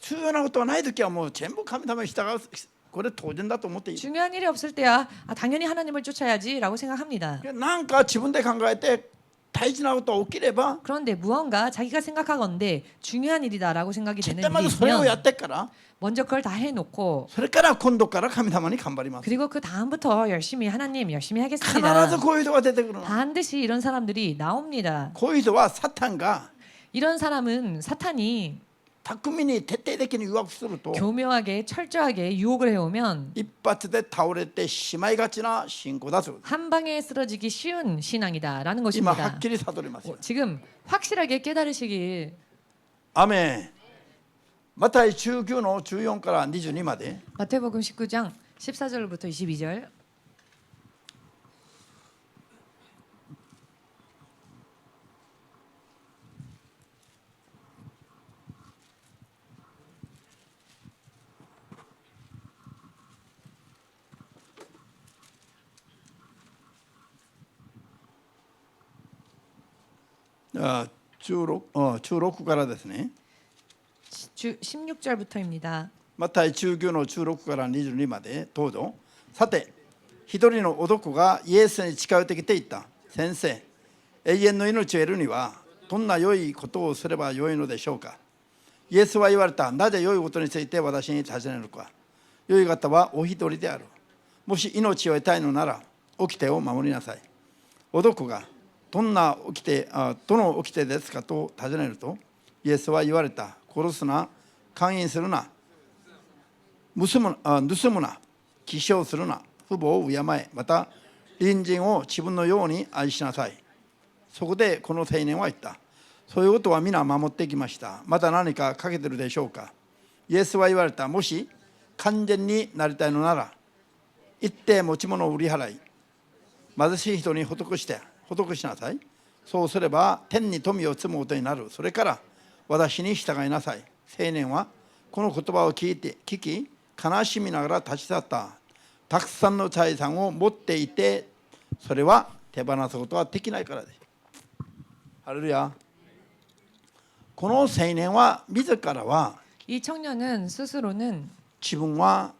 重要なことがない時はもう全部神様に従うこれ当然だと思っていい。 중요한 일이 없을 때야 당연히 하나님을 쫓아야지라고 생각합니다. なんか自分で考えて大事なことが起きれば 그런데 무언가 자기가 생각하건대 중요한 일이다라고 생각이 되는 絶対ま 일이 ずそれをやっ 있으면 てから 먼저 그걸 다 해놓고 それから今度から神様に頑張ります。 그리고 그 다음부터 열심히 하나님 열심히 必 하겠습니다. ずこういう人が出てくるの。 반드시 이런 사람들이 나옵니다. こういう人はサタンが 이런 사람은 사탄이 巧みに徹底的に誘惑すると 교묘하게 철저하게 유혹을 해오면 一発で倒れてしまいがちな信仰だと 한 방에 쓰러지기 쉬운 신앙이다라는 今は 것입니다. っきり悟りますよ。 지금 확실하게 깨달으시길. アメン。マタイ19の14から22まで 마태복음 19장 14절부터 22절. 아, 16からですね。 16절부터입니다. マタイ19の16から22までどうぞ。さて一人の男がイエスに近寄ってきて言った。先生、永遠の命を得るにはどんな良いことをすればよいのでしょうか。イエスは言われた。なぜ良いことについて私に尋ねるか。良い方はお一人である。もし命を得たいのなら掟を守りなさい。男がどの掟ですかと尋ねると、イエスは言われた。殺すな、姦淫するな、盗むな、偽証するな、父母を敬え、また隣人を自分のように愛しなさい。そこでこの青年は言った。そういうことは皆守ってきました。また何か欠けてるでしょうか。イエスは言われた。もし完全になりたいのなら、行って持ち物を売り払い、貧しい人に施しなさい。そうすれば天に富を積むことになる。それから私に従いなさい。青年はこの言葉を聞き悲しみながら立ち去った。たくさんの財産を持っていて、それは手放すことはできないからです。ハレルヤ。この青年は自らは 이 청년은 스스로는 自分は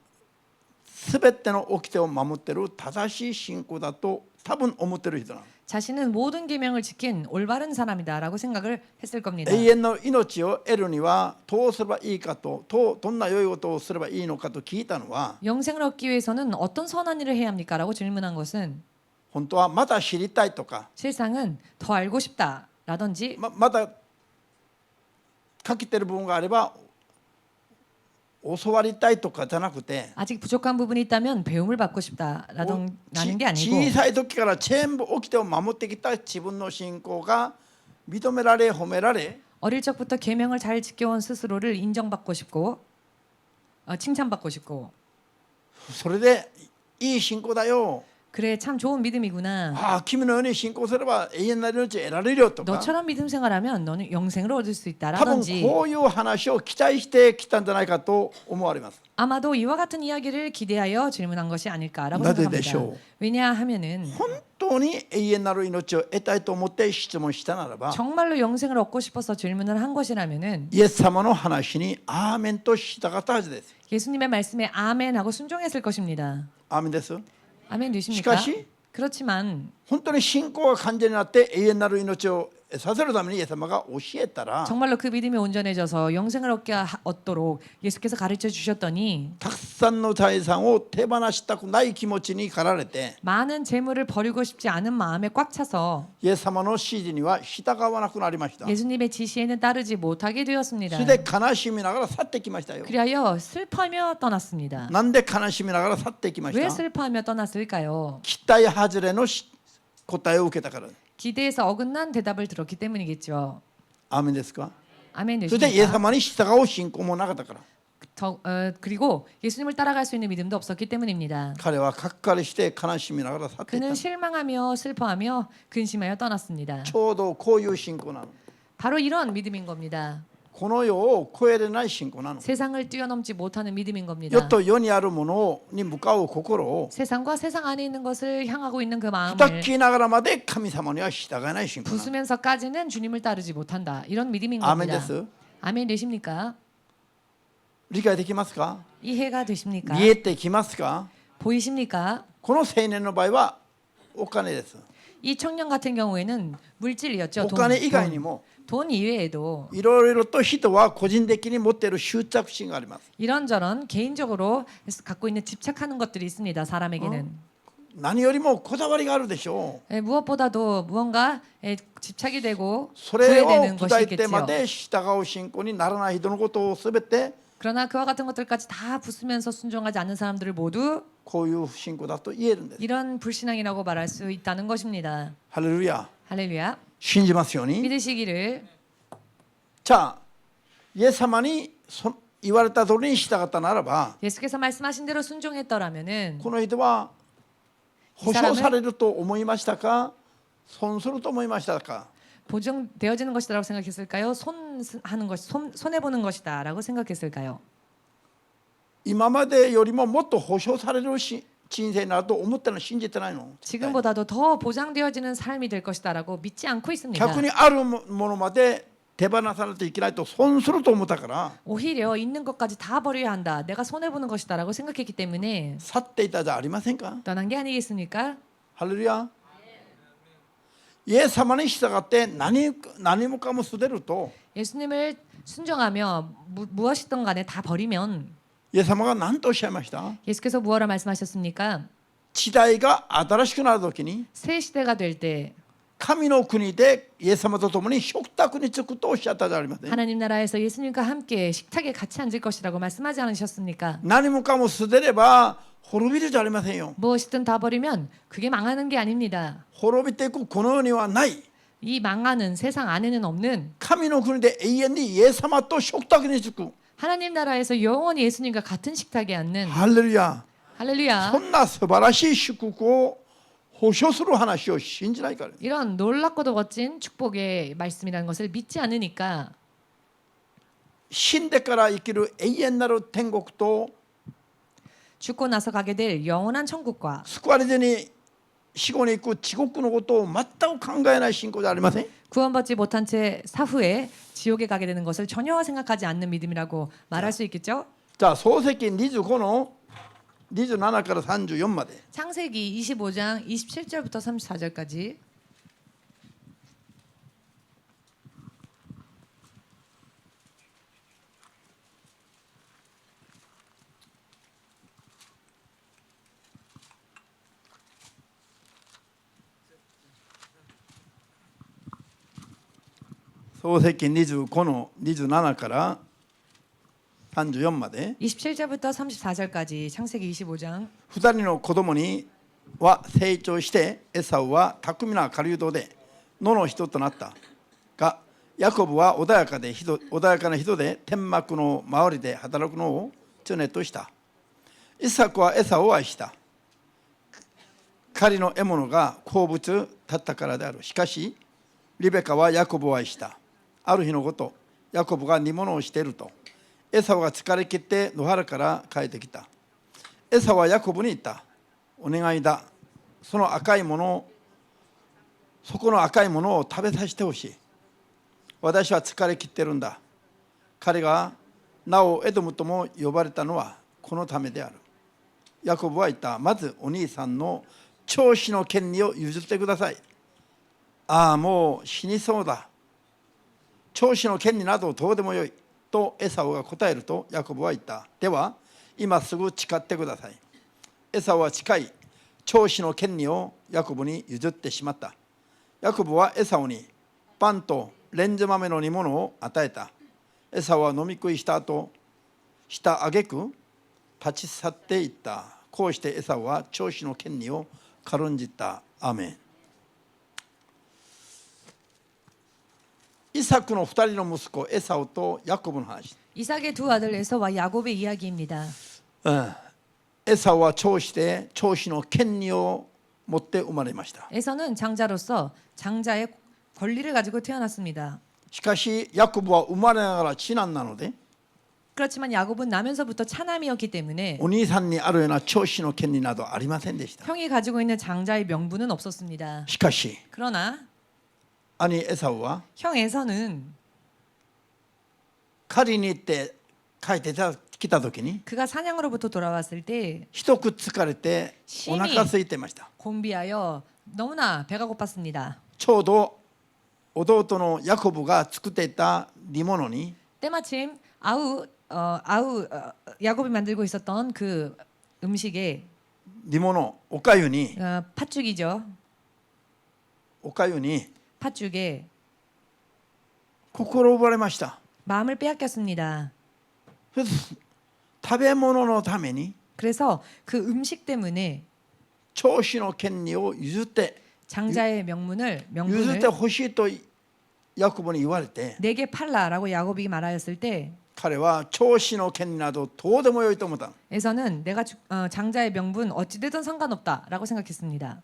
全ての掟を守っている正しい信仰だと多分思っている人なの。 자신은 모든 계명을 지킨 올바른 사람이다라고 생각을 했을 겁니다. 永遠の命を得るにはどうすればいいかと、どんな良いことをすればいいのかと聞いたのは、 영생을 얻기 위해서는 어떤 선한 일을 해야 합니까라고 질문한 것은 本当はまだ知りたいとか、 실상은 더 알고 싶다라든지 まだ欠けてる部分があれば教わりたいとかじゃなくて、 아직 부족한 부분이 있다면 배움을 받고 싶다라는 게 아니고 小さい時から全部掟を守ってきた自分の信仰が認められ褒められ、 어릴 적부터 계명을 잘 지켜온 스스로를 인정받고 싶고 칭찬받고 싶고 それでいい信仰だよ、 그래 참 좋은 믿음이구나. ああ君のように信仰すれば永遠な命を得られるよとか 너처럼 믿음 생활하면 너는 영생을 얻을 수 多分 있다라든지 こういう話を期待してきたんじゃないかと思われます。 아마도 이와 같은 이야기를 기대하여 질문한 것이 아닐까라고 나도 생각합니다. 되쇼. 왜냐하면은 本当に永遠なる命を得たいと思って質問したならば 정말로 영생을 얻고 싶어서 질문을 한 것이라면은 イエス様の話にアーメンと従ったはずです。 예수님의 말씀에 아멘하고 순종했을 것입니다. アーメンです。 아멘 되십니까? 시카시? 그렇지만 本当に信仰が完全になって永遠なる命をさせるためにイエス様が教えたら 정말로 그 믿음이 온전해져서 영생을 얻도록 예수께서 가르쳐 주셨더니 たくさんの財産を手放したくない気持ちに駆られて 많은 재물을 버리고 싶지 않은 마음에 꽉 차서 イエス様の指示には従わなくなりました。 예수님의 지시에는 따르지 못하게 そ 되었습니다. れで悲しみながら去ってきましたよ。 그리하여 슬퍼하며 떠났습니다. なんで悲しみながら去ってきまし 왜 た？ 슬퍼하며 떠났을까요? 期待外れの答えを受けたから。 기대에서 어긋난 대답을 들었기 때문이겠죠. アーメンですか？ 아멘 それでイエス 되십니까? 様に従う信仰もなかったから。 그리고 예수님을 따라갈 수 있는 믿음도 없었기 때문입니다. 彼はがっかりして悲しみながら去っていった 그는 。 실망하며 슬퍼하며 근심하여 떠났습니다. ちょうどこういう信仰なの。 바로 이런 믿음인 겁니다. この世を超えれない信仰なの。 세상을 뛰어넘지 못하는 믿음인 世 겁니다. と世にあるものに向かう心を 세상과 세상 안에 있는 것을 향하고 있는 그 砕 마음을 きながらまで神様には従えない信仰なの。 부수면서까지는 주님을 따르지 못한다. 이런 믿음인 アーメンで 겁니다. す。 아멘 되십니까? 理解できますか？ 이해가 되십니까? 見えてきますか？ 보이십니까? この青年の場合はお金です。 이 청년 같은 경우에는 물질이었죠. お金以外にも 돈 이외에도 いろいろと人は個人的に持っている執着心があります。 이런저런 개인적으로 갖고 있는 집착하는 것들이 있습니다. 사람에게는 何よりもこだわりがあるでしょう。 무엇보다도 무언가 집착이 되고 それを 구애되는 砕 것이 いてま 있겠지요. で従う信仰にならない人のことをすべて 그러나 그와 같은 것들까지 다 부수면서 순종하지 않는 사람들을 모두 こういう信仰だと言えるんです。 이런 불신앙이라고 말할 수 있다는 것입니다. ハレルヤ。 할렐루야. 信じますように。 믿으시기를. じゃあイエス様に言われた通りに従ったならば 예수께서 말씀하신 대로 순종했더라면은 この人は保証されると思いましたか損すると思いましたか？ 보증되어지는 것이라고 생각했을까요? 손하는 것, 손해 보는 것이다라고 생각했을까요? 今までよりももっと保証される人生になると思っての信じてないの？ 지금보다도 더 보장되어지는 삶이 될 것이다라고 믿지 않고 있습니다. 逆にあるものまで手放さないといけないと損すると思ったから 오히려 있는 것까지 다 버려야 한다. 내가 손해 보는 것이다라고 생각했기 때문에 去っていたじゃありませんか？ 떠난 게 아니겠습니까? ハレルヤ。イエス様に従って何もかも捨てると 예수님을 순종하며 무엇이든 간에 다 버리면 イエス様が何とおっしゃいました？ 예수께서 무엇라 말씀하셨습니까? 時代が新しくなるときに 새 시대가 될 때 神の国でイエス様と共に食卓に着くとおっしゃったじゃありません。 하나님 나라에서 예수님과 함께 식탁에 같이 앉을 것이라고 말씀하지 않으셨습니까? 何もかも捨てれば滅びるじゃありませんよ。 무엇이든 다 버리면 그게 망하는 게 아닙니다. 滅びていくこの世にはない 이 망하는 세상 안에는 없는 神の国で永遠にイエス様と食卓に着く 하나님 나라에서 영원히 예수님과 같은 식탁에 앉는 ハレルヤ。 할렐루야. そんな素晴らしい祝福を保証する話を信じないから。 이런 놀랍고도 멋진 축복의 말씀이라는 것을 믿지 않으니까 死んでから生きる永遠なる天国と 죽고 나서 가게 될 영원한 천국과 救われずに死後に行く地獄のことを全く考えない信仰じゃありません。 구원받지 못한 채 사후에 지옥에 가게 되는 것을 전혀 생각하지 않는 믿음이라고 말할 수 있겠죠? じゃあ創世記25の27から34まで 창세기 25장 27절부터 34절까지 創世記25の27から34まで 27절부터 34절까지 창세기 25장 2人の子供には成長してエサウは巧みな狩人で野の人となったがヤコブは穏やかな人で天幕の周りで働くのを常とした。イサクはエサウを愛した。彼の獲物が好物だったからである。しかしリベカはヤコブを愛した。ある日のこと、ヤコブが煮物をしていると、エサウが疲れ切って野原から帰ってきた。エサウはヤコブに言った。お願いだ。その赤いものを、そこの赤いものを食べさせてほしい。私は疲れ切ってるんだ。彼がなおエドムとも呼ばれたのはこのためである。ヤコブは言った。まずお兄さんの長子の権利を譲ってください。ああ、もう死にそうだ。長子の権利などどうでもよい。とエサウが答えると、ヤコブは言った。では、今すぐ誓ってください。エサウは誓い、長子の権利をヤコブに譲ってしまった。ヤコブはエサウにパンとレンズ豆の煮物を与えた。エサウは飲み食いした後、した挙句立ち去っていった。こうしてエサウは長子の権利を軽んじた。アーメン。イサクの2人の息子エサウとヤコブの話。 이삭의 두 아들 에서와 야곱의 이야기입니다. エサウは長子で長子の権利を持って生まれました。 에서는 장자로서 장자의 권리를 가지고 태어났습니다. しかしヤコブは生まれながら次男なので、 그렇지만 야곱은 나면서부터 차남이었기 때문에 お兄さんにあるような長子の権利などありませんでした。 형이 가지고 있는 장자의 명분은 없었습니다. しかし 그러나 兄エサウは 형 에서는 狩りに行って帰ってきた時に 그가 사냥으로부터 돌아왔을 때 一口疲れてお腹空いてました。 곤비하여 너무나 배가 고팠습니다. ちょうど弟のヤコブが作っていた煮物に 때마침 야곱이 만들고 있었던 그 음식에 煮物おかゆに 팥죽이죠. おかゆに 팥죽에 心奪われました。 마음을 빼앗겼습니다. 食べ物のために 그래서 그 음식 때문에 長子の権利を譲って 장자의 譲 명분을 ってほしいとヤコブに言われて、 내게 팔라라고 야곱이 말하였을 때 彼は長子の権利などどうでもよいと思った。 에서는 내가 장자의 명분 어찌되든 상관없다라고 생각했습니다.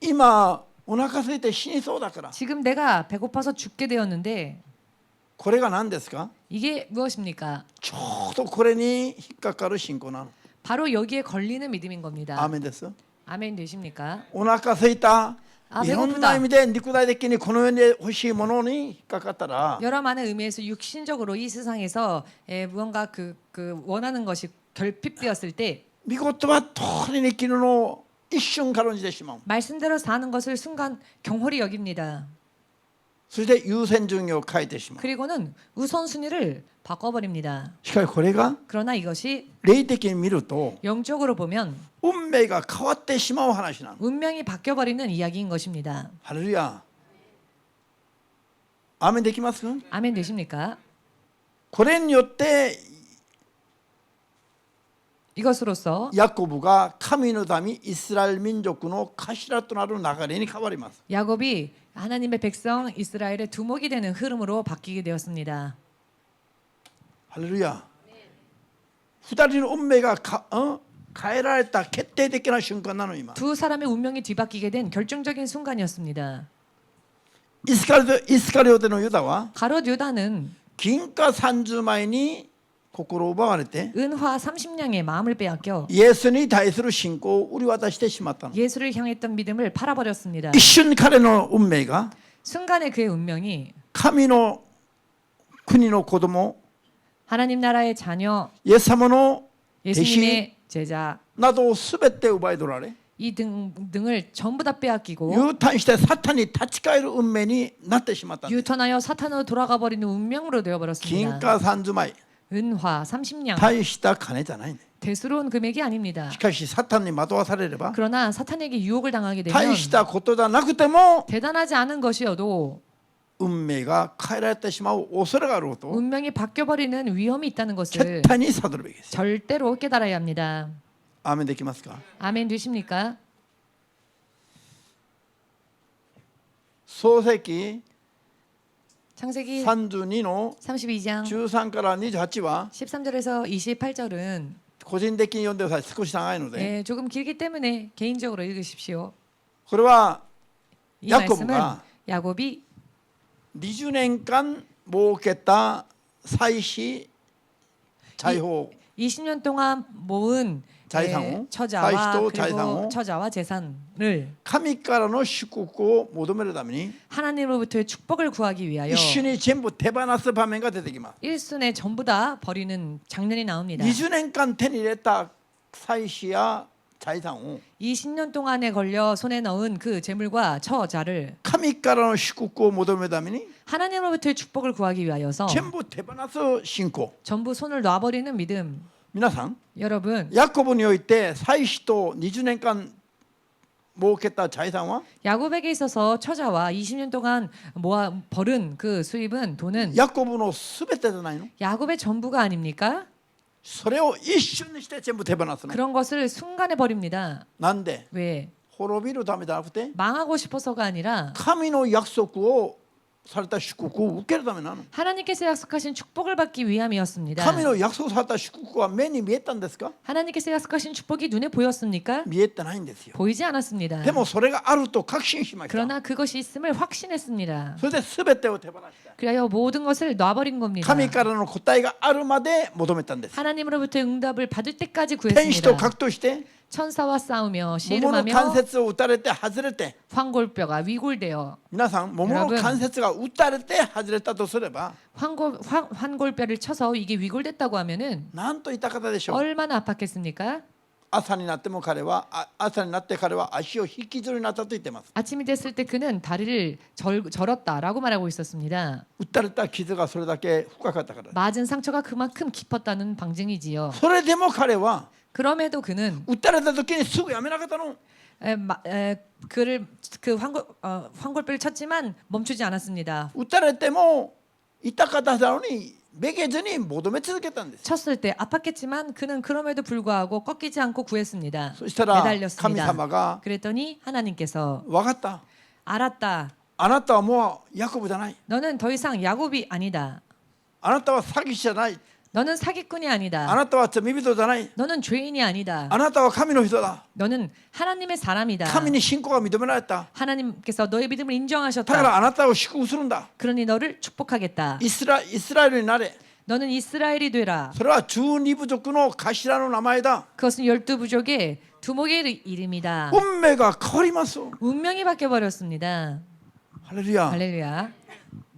今お腹空いて死にそうだから。 지금 내가 배고파서 죽게 되었는데 これが何ですか？ 이게 무엇입니까? ちょうどこれに引っかかる信仰なの。 바로 여기에 걸리는 믿음인 겁니다. アーメンです。 아멘 되십니까? お腹空いた。あいろんな意味で肉体的にこの世に欲しいものに引っかかったら、 여러 많은 의미에서 육신적으로 이 세상에서 무언가 그 원하는 것이 결핍되었을 때 御言葉通りに生きるのを一瞬軽んじてしまう。 말씀대로 사는 것을 순간 경홀히 여깁니다. そして優先順位を変えてしまう。 그리고는 우선순위를 바꿔버립니다. しかしこれが 그러나 이것이 霊的に見ると 영적으로 보면 運命が変わってしまう話なの。 운명이 바뀌어버리는 이야기인 것입니다. ハレルヤ。アーメンできます？ 아멘 되십니까? これによって 이것으로서 ヤコブが神の民イスラエル民族の頭となる流れに変わります。 야곱이 하나님의 백성 이스라엘의 두목이 되는 흐름으로 바뀌게 되었습니다. ハレルヤ。二人の運命が変えられた決定的な瞬間なの今。 두 사람의 운명이 뒤바뀌게 된 결정적인 순간이었습니다. イスカリオテのユダは 가롯 유다는 銀貨30枚に心を奪われて 은화 30냥의 마음을 빼앗겨 イエスに対する信仰を売り渡してしまったの。 예수를 향했던 믿음을 팔아버렸습니다. 一瞬彼の運命が 순간에 그의 운명이 神の国の子供 하나님 나라의 자녀 イエス様の弟子 예수님의 제자 などをすべて奪い取られ 이 등을 전부 다 빼앗기고 유탄してサタンに立ち返る運命になってしまったんです。 유턴하여 사탄으로 돌아가 버리는 운명으로 銀 되어버렸습니다. 貨30枚 은화 30냥 大した金じゃないね。 대수로운 금액이 아닙니다. しかしサタンに惑わされれば 그러나 사탄에게 유혹을 당하게 되면 大したことじゃなくても 대단하지 않은 것이어도 運命が変えられてしまう恐れがあること 운명이 바뀌어버리는 위험이 있다는 絶 것을 対に悟るべきです。 절대로 깨달아야 합니다. アーメンできますか？ 아멘 되십니까? 創世記 창세기 32の 32장 13から28は 13절에서 28절은 個人的に読んでください。少し長いので。 예, 조금 길기 때문에 개인적으로 읽으십시오. これは 이 야고보가 말씀은 야곱이 20年間儲けた祭祀財宝 20년 동안 모은 자이상호, 처자와 사이시도 그리고 자이상호. 처자와 재산을 神からの祝福を求めるために 하나님으로부터의 축복을 구하기 위하여 一緒に全部手放す場面が出てきます。 일순에 전부 다 버리는 장면이 나옵니다. 20年間手に入れた祭祀や財産を 20년 동안에 걸려 손에 넣은 그 재물과 처자를 神からの祝福を求めるために 하나님으로부터의 축복을 구하기 위하여서 全部手放す信仰。 전부 손을 놔버리는 믿음. 皆さん 여러분, ヤコブにおいて祭司と20年間儲けた財産は 야곱에게 있어서 처자와 20년 동안 모아 벌은 그 수입은 돈은 ヤコブのすべてじゃないの。 야곱의 전부가 아닙니까? それを一瞬にして全部手放すの。 그런 것을 순간에 버립니다. なんで 왜? 滅びるためじゃなくて 망하고 싶어서가 아니라 神の約束をされた祝福を受けるためなの。 하나님께서 약속하신 축복을 받기 위함이었습니다. 神の約束された祝福は目に見えたんですか？ 하나님께서 약속하신 축복이 눈에 보였습니까? 見えてないんですよ。 보이지 않았습니다. でもそれがあると確信しました。 그러나 그것이 있음을 확신했습니다. それで全てを手放した。 그래야 모든 것을 놔버린 겁니다. 神からの答えがあるまで求めたんです。 하나님으로부터 응답을 받을 때까지 天使と 구했습니다. 格闘して 천사와 싸우며 桃の関 씨름하며 節を打たれて外れて、 황골뼈가 위골되어 皆さん桃の関節が打たれて外れたとすれば 환골뼈를 쳐서 이게 위골됐다고 하면은 何と言った方でしょう。 얼마나 아팠겠습니까? 朝になっても彼は朝になって彼は足を引きずりになったと言っています。 아침이 됐을 때 그는 다리를 절었다라고 말하고 있었습니다. 打たれた傷がそれだけ深かったから。 맞은 상처가 그만큼 깊었다는 방증이지요. それでも彼は 그럼에도 그는 打たれた時にすぐやめなかったの。 그를 그 황골뼈를 쳤지만 멈추지 않았습니다. 打たれても痛かったのにめげずに求め続けたんです。 쳤을 때 아팠겠지만 그는 그럼에도 불구하고 꺾이지 않고 구했습니다. そしたら神 매달렸습니다. 様が 그랬더니 하나님께서 分かった。 알았다. あなたはもうヤコブじゃない。 너는 더 이상 야곱이 아니다. あなたは詐欺師じゃない。 너는 사기꾼이 あ 아니다. なたは罪人じゃない。 너는 죄인이 아니다. あなたは神の人だ。 너는 하나님의 사람이다. 神に信仰が認められた。 하나님께서 너의 믿음을 だから 인정하셨다. あなたを祝福するんだ。 그러니 너를 축복하겠다. イスラエルになれ。 너는 이스라엘이 되라. それは12部族の頭の名前だ。 그것은 12부족의 두목의 이름이다. 運命が変わります。 운명이 바뀌어 버렸습니다. ハレルヤ。 할렐루야.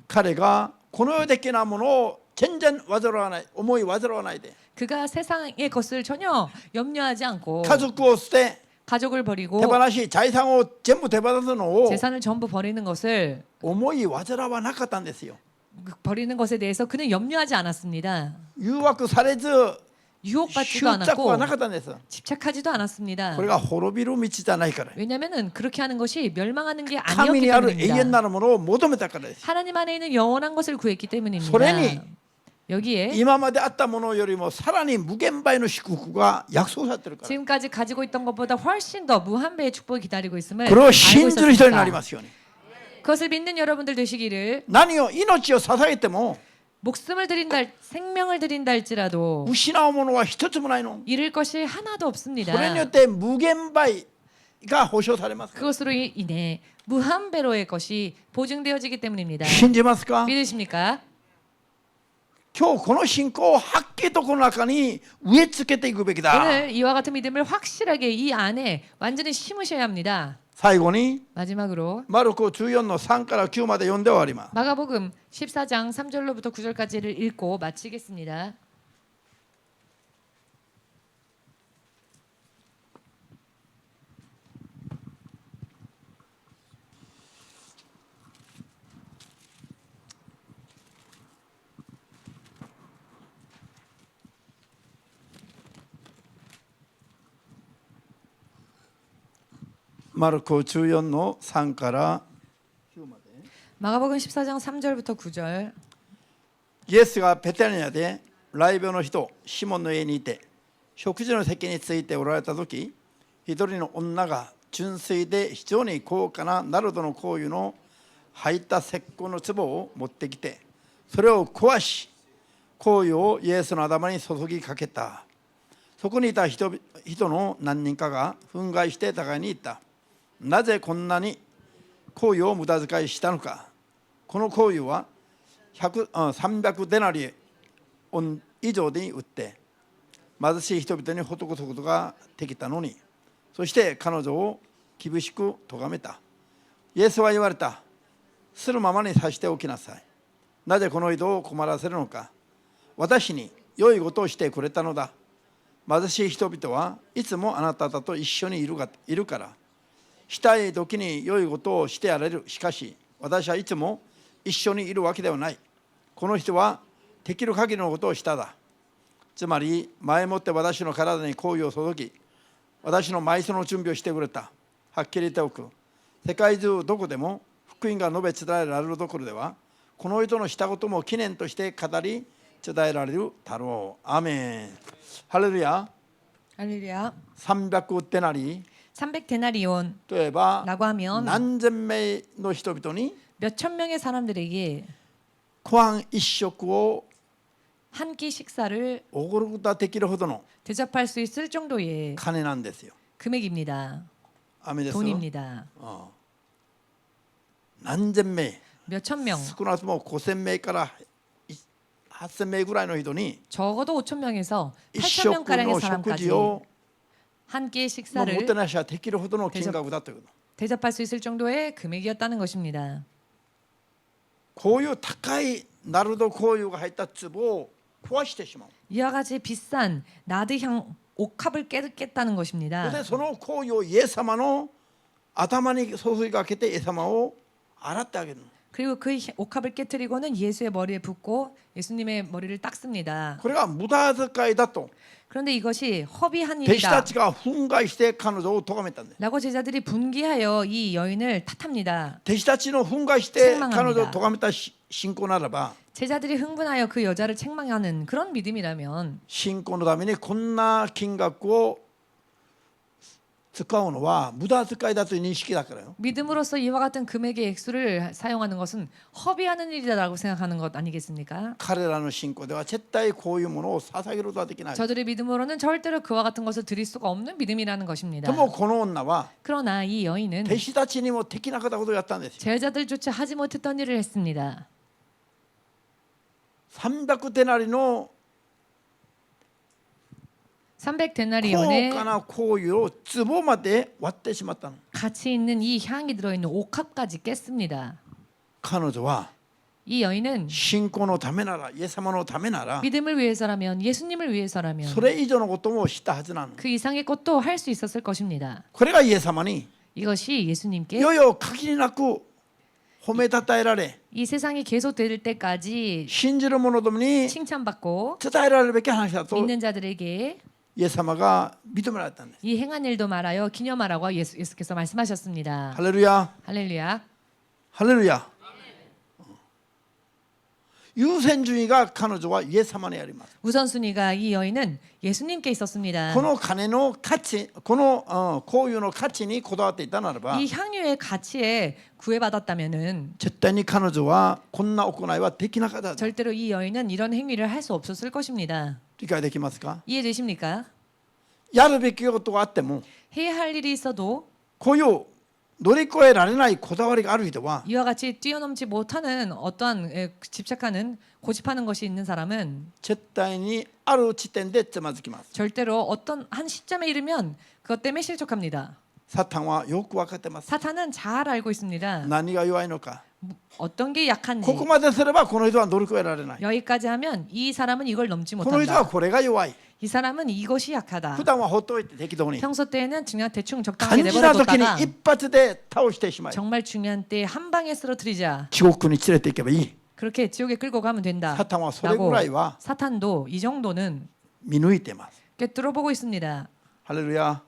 彼がこの世的なものを全然煩わない、思い煩わないで、 그가 세상의 것을 전혀 염려하지 않고 家族を捨て 가족을 버리고 手放し財産を全部手放すのを 재산을 전부 버리는 것을 思い煩わなかったんですよ。 버리는 것에 대해서 그는 염려하지 않았습니다. 誘惑されず 유혹받지도 執着はな 않았고 かったんです。 집착하지도 않았습니다. これが滅びる道じゃないから、 왜냐하면 그렇게 하는 것이 멸망하는 게 神 아니었기 にある永遠 때문입니다. なるものを求めたからです。 하나님 안에 있는 영원한 것을 구했기 때문입니다. それに 여기에 今まであったものよりもさらに無限倍の祝福が約束されてるから、 지금까지 가지고 있던 것보다 훨씬 더 무한배의 축복이 기다리고 있음을 これを 알고 信じる人になり 있었습니다. ますように。 그것을 믿는 여러분들 되시기를. 何を命を捧げても 목숨을 드린다, 생명을 드린다 할지라도 失うものは一つもないの。 잃을 것이 하나도 없습니다. それによって無限倍が保証されます。 그것으로 인해 무한배로의 것이 보증되어지기 때문입니다. 信じますか？ 믿으십니까? 今日この信仰をはっきりとこの中に植え付けていくべきだ。 오늘 이와 같은 믿음을 확실하게 이 안에 완전히 심으셔야 합니다. 最後に 마지막으로 マルコ14の3から9まで読んで終わります。 마가복음 14장 3절로부터 9절까지를 읽고 마치겠습니다.マルコ14の3から9まで。 마가복음 14장 3절부터 9절. イエスがペテニアで雷病の人シモンの家にいて食事の席についておられた時、一人の女が純粋で非常に高価なナルドの香油の入った石膏の壺を持ってきて、それを壊し香油をイエスの頭に注ぎかけた。そこにいた人の何人かが憤慨して互いに言った。なぜこんなに香油を無駄遣いしたのか。この香油は300デナリオン以上で売って貧しい人々に施すことができたのに、そして彼女を厳しく咎めた。イエスは言われた。するままにさしておきなさい。なぜこの人を困らせるのか。私に良いことをしてくれたのだ。貧しい人々はいつもあなたと一緒にいるから。したい時に良いことをしてやれる。しかし私はいつも一緒にいるわけではない。この人はできる限りのことをしただ。つまり前もって私の体に香油を注ぎ、私の埋葬の準備をしてくれた。はっきり言っておく。世界中どこでも福音が述べ伝えられるところでは、この人のしたことも記念として語り伝えられるだろう。アーメン。ハレルヤ。 할렐루야. 300デナリ 300 데나리온 といえば 라고 하면 何千名の人々に 몇천 명의 사람들에게 ご飯一食を 한 끼 식사를 おごることができるほどの 대접할 수 있을 정도의 金なんですよ。 금액입니다. 雨です。 돈입니다. 何千名 몇천 명, 少なくとも5000名から8000名ぐらいの人に 적어도 5천 명에서 一 8천 食 명가량의 の食 사람까지 事を 한 끼의 も 식사를 てなしができるほどの金額だということ。 대접할 수 있을 정도의 금액이었다는 것입니다. こういう高いナルド香油が入った壺を壊してしまう。 이와 같이 비싼 나드향 옥합을 깨겠다는 것입니다. それでその香油をイエス様の頭に注ぎかけてイエス様を洗ってあげる。 그리고 그 옥합을 깨뜨리고는 예수의 머리에 붓고 예수님의 머리를 닦습니다. これが無駄遣いだと 그런데 이것이 허비한 弟子た 일이다 ちが憤慨して彼女を咎めたんです。 라고 제자들이 분기하여 이 여인을 탓합니다. 弟子たちの憤慨して 책망합니다. 彼女を咎めた信仰ならば 제자들이 흥분하여 그 여자를 책망하는 그런 믿음이라면 信仰のためにこんな金額を使うのは無駄遣いだという認識だからよ。 믿음으로써 이와 같은 금액의 액수를 사용하는 것은 허비하는 일이다라고 생각하는 것 아니겠습니까? 彼らの信仰では絶対こういうものを捧げることはできない。 저들의 믿음으로는 절대로 그와 같은 것을 드릴 수가 없는 믿음이라는 것입니다. でもこの女は 그러나 이 여인은 弟子たちにもできなかったことをやったんですよ。 제자들조차 하지 못했던 일을 했습니다. 300デナリの 300 高 데나리온의 価な香油を壺まで割ってしまったの。 가치 있는 이 향이 들어있는 옥합까지 깼습니다. 彼女は 이 여인은 信仰のためならイエス様のためなら 믿음을 위해서라면 예수님을 위해서라면 それ以上のこともしたはずなの。 그 이상의 것도 할 수 있었을 것입니다. これがイエス様に 이것이 예수님께 よよ限りなく褒めたたえられ 이 세상이 계속될 때까지 信じる者どもに 칭찬받고 伝えられるべき話だと 믿는 자들에게 イエス様が認められたんです。 이 행한 일도 말하여 기념하라고 예수께서 말씀하셨습니다. ハレルヤ 할렐루야. ハレルヤ。優先順位が彼女はイエス様にあります。 우선순위가 이 여인은 예수님께 있었습니다. この金の価値、この香油の価値にこだわっていたならば 이 향유의 가치에 구애받았다면은 絶対に彼女はこんな行いはできなかった。 절대로 이 여인은 이런 행위를 할 수 없었을 것입니다. 理解できますか？ 이해되십니까? やるべきことがあっても 해야 할 일이 있어도 こういう乗り越えられないこだわりがある人は 이와 같이 뛰어넘지 못하는 어떠한 집착하는 고집하는 것이 있는 사람은 絶対にある地点でつまずきます。 절대로 어떤 한 시점에 이르면 그것 때문에 실족합니다. サタンはよく分かってます。 사탄은 잘 알고 있습니다. 何が弱いのか。 어떤 게 약한지 ここまですればこの人は乗り越えられない。 여기까지 하면 이 사람은 이걸 넘지 この人は 못한다. これが弱い。 이 사람은 이것이 약하다. 普段はほっといて適当に 평소 때는 그냥 대충 적당하게 肝心な時に 내버려뒀다가 一発で倒してしまい 정말 중요한 때 한 방에 쓰러뜨리자. 地獄に連れて行けばいい。 그렇게 지옥에 끌고 가면 된다. サタンはそれぐらいは 사탄도 이 정도는 見抜いています。 꿰뚫어보고 있습니다. ハレルヤ。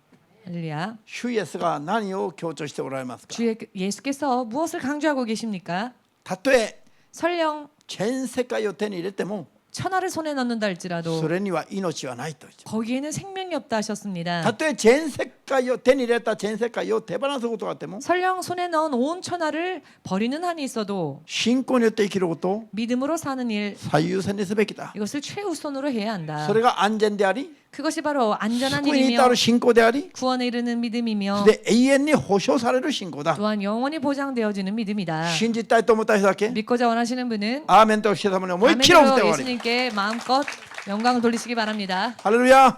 할렐루야. 主イエスが何を強調しておられますか？ 주 예수께서 무엇을 강조하고 계십니까? たとえ 설령 全世界を手に入れても 천하를 손에 넣는다 そ 할지라도 れには命はないと言って。 거기에는 생명이 없다 하셨습니다. たとえ全世界を手に入れた全世界を手放すことがあっても 설령 손에 넣은 온 천하를 버리는 한이 있어도 信仰によって生きることを 믿음으로 사는 일 最優先にすべきだ。 이것을 최우선으로 해야 한다. それが安全であり 그것이 바로 안전한 救いに 일이며 至る信仰であり、 구원에 이르는 믿음이며 で永遠に保証される信仰だ。 또한 영원히 보장되어지는 믿음이다. 信じたいと思った人だけ 믿고자 원하시는 분은 アーメンとして様に思いっきりおって 아멘으로 終わり。 예수님께 마음껏 영광을 돌리시기 바랍니다. ハレルヤ。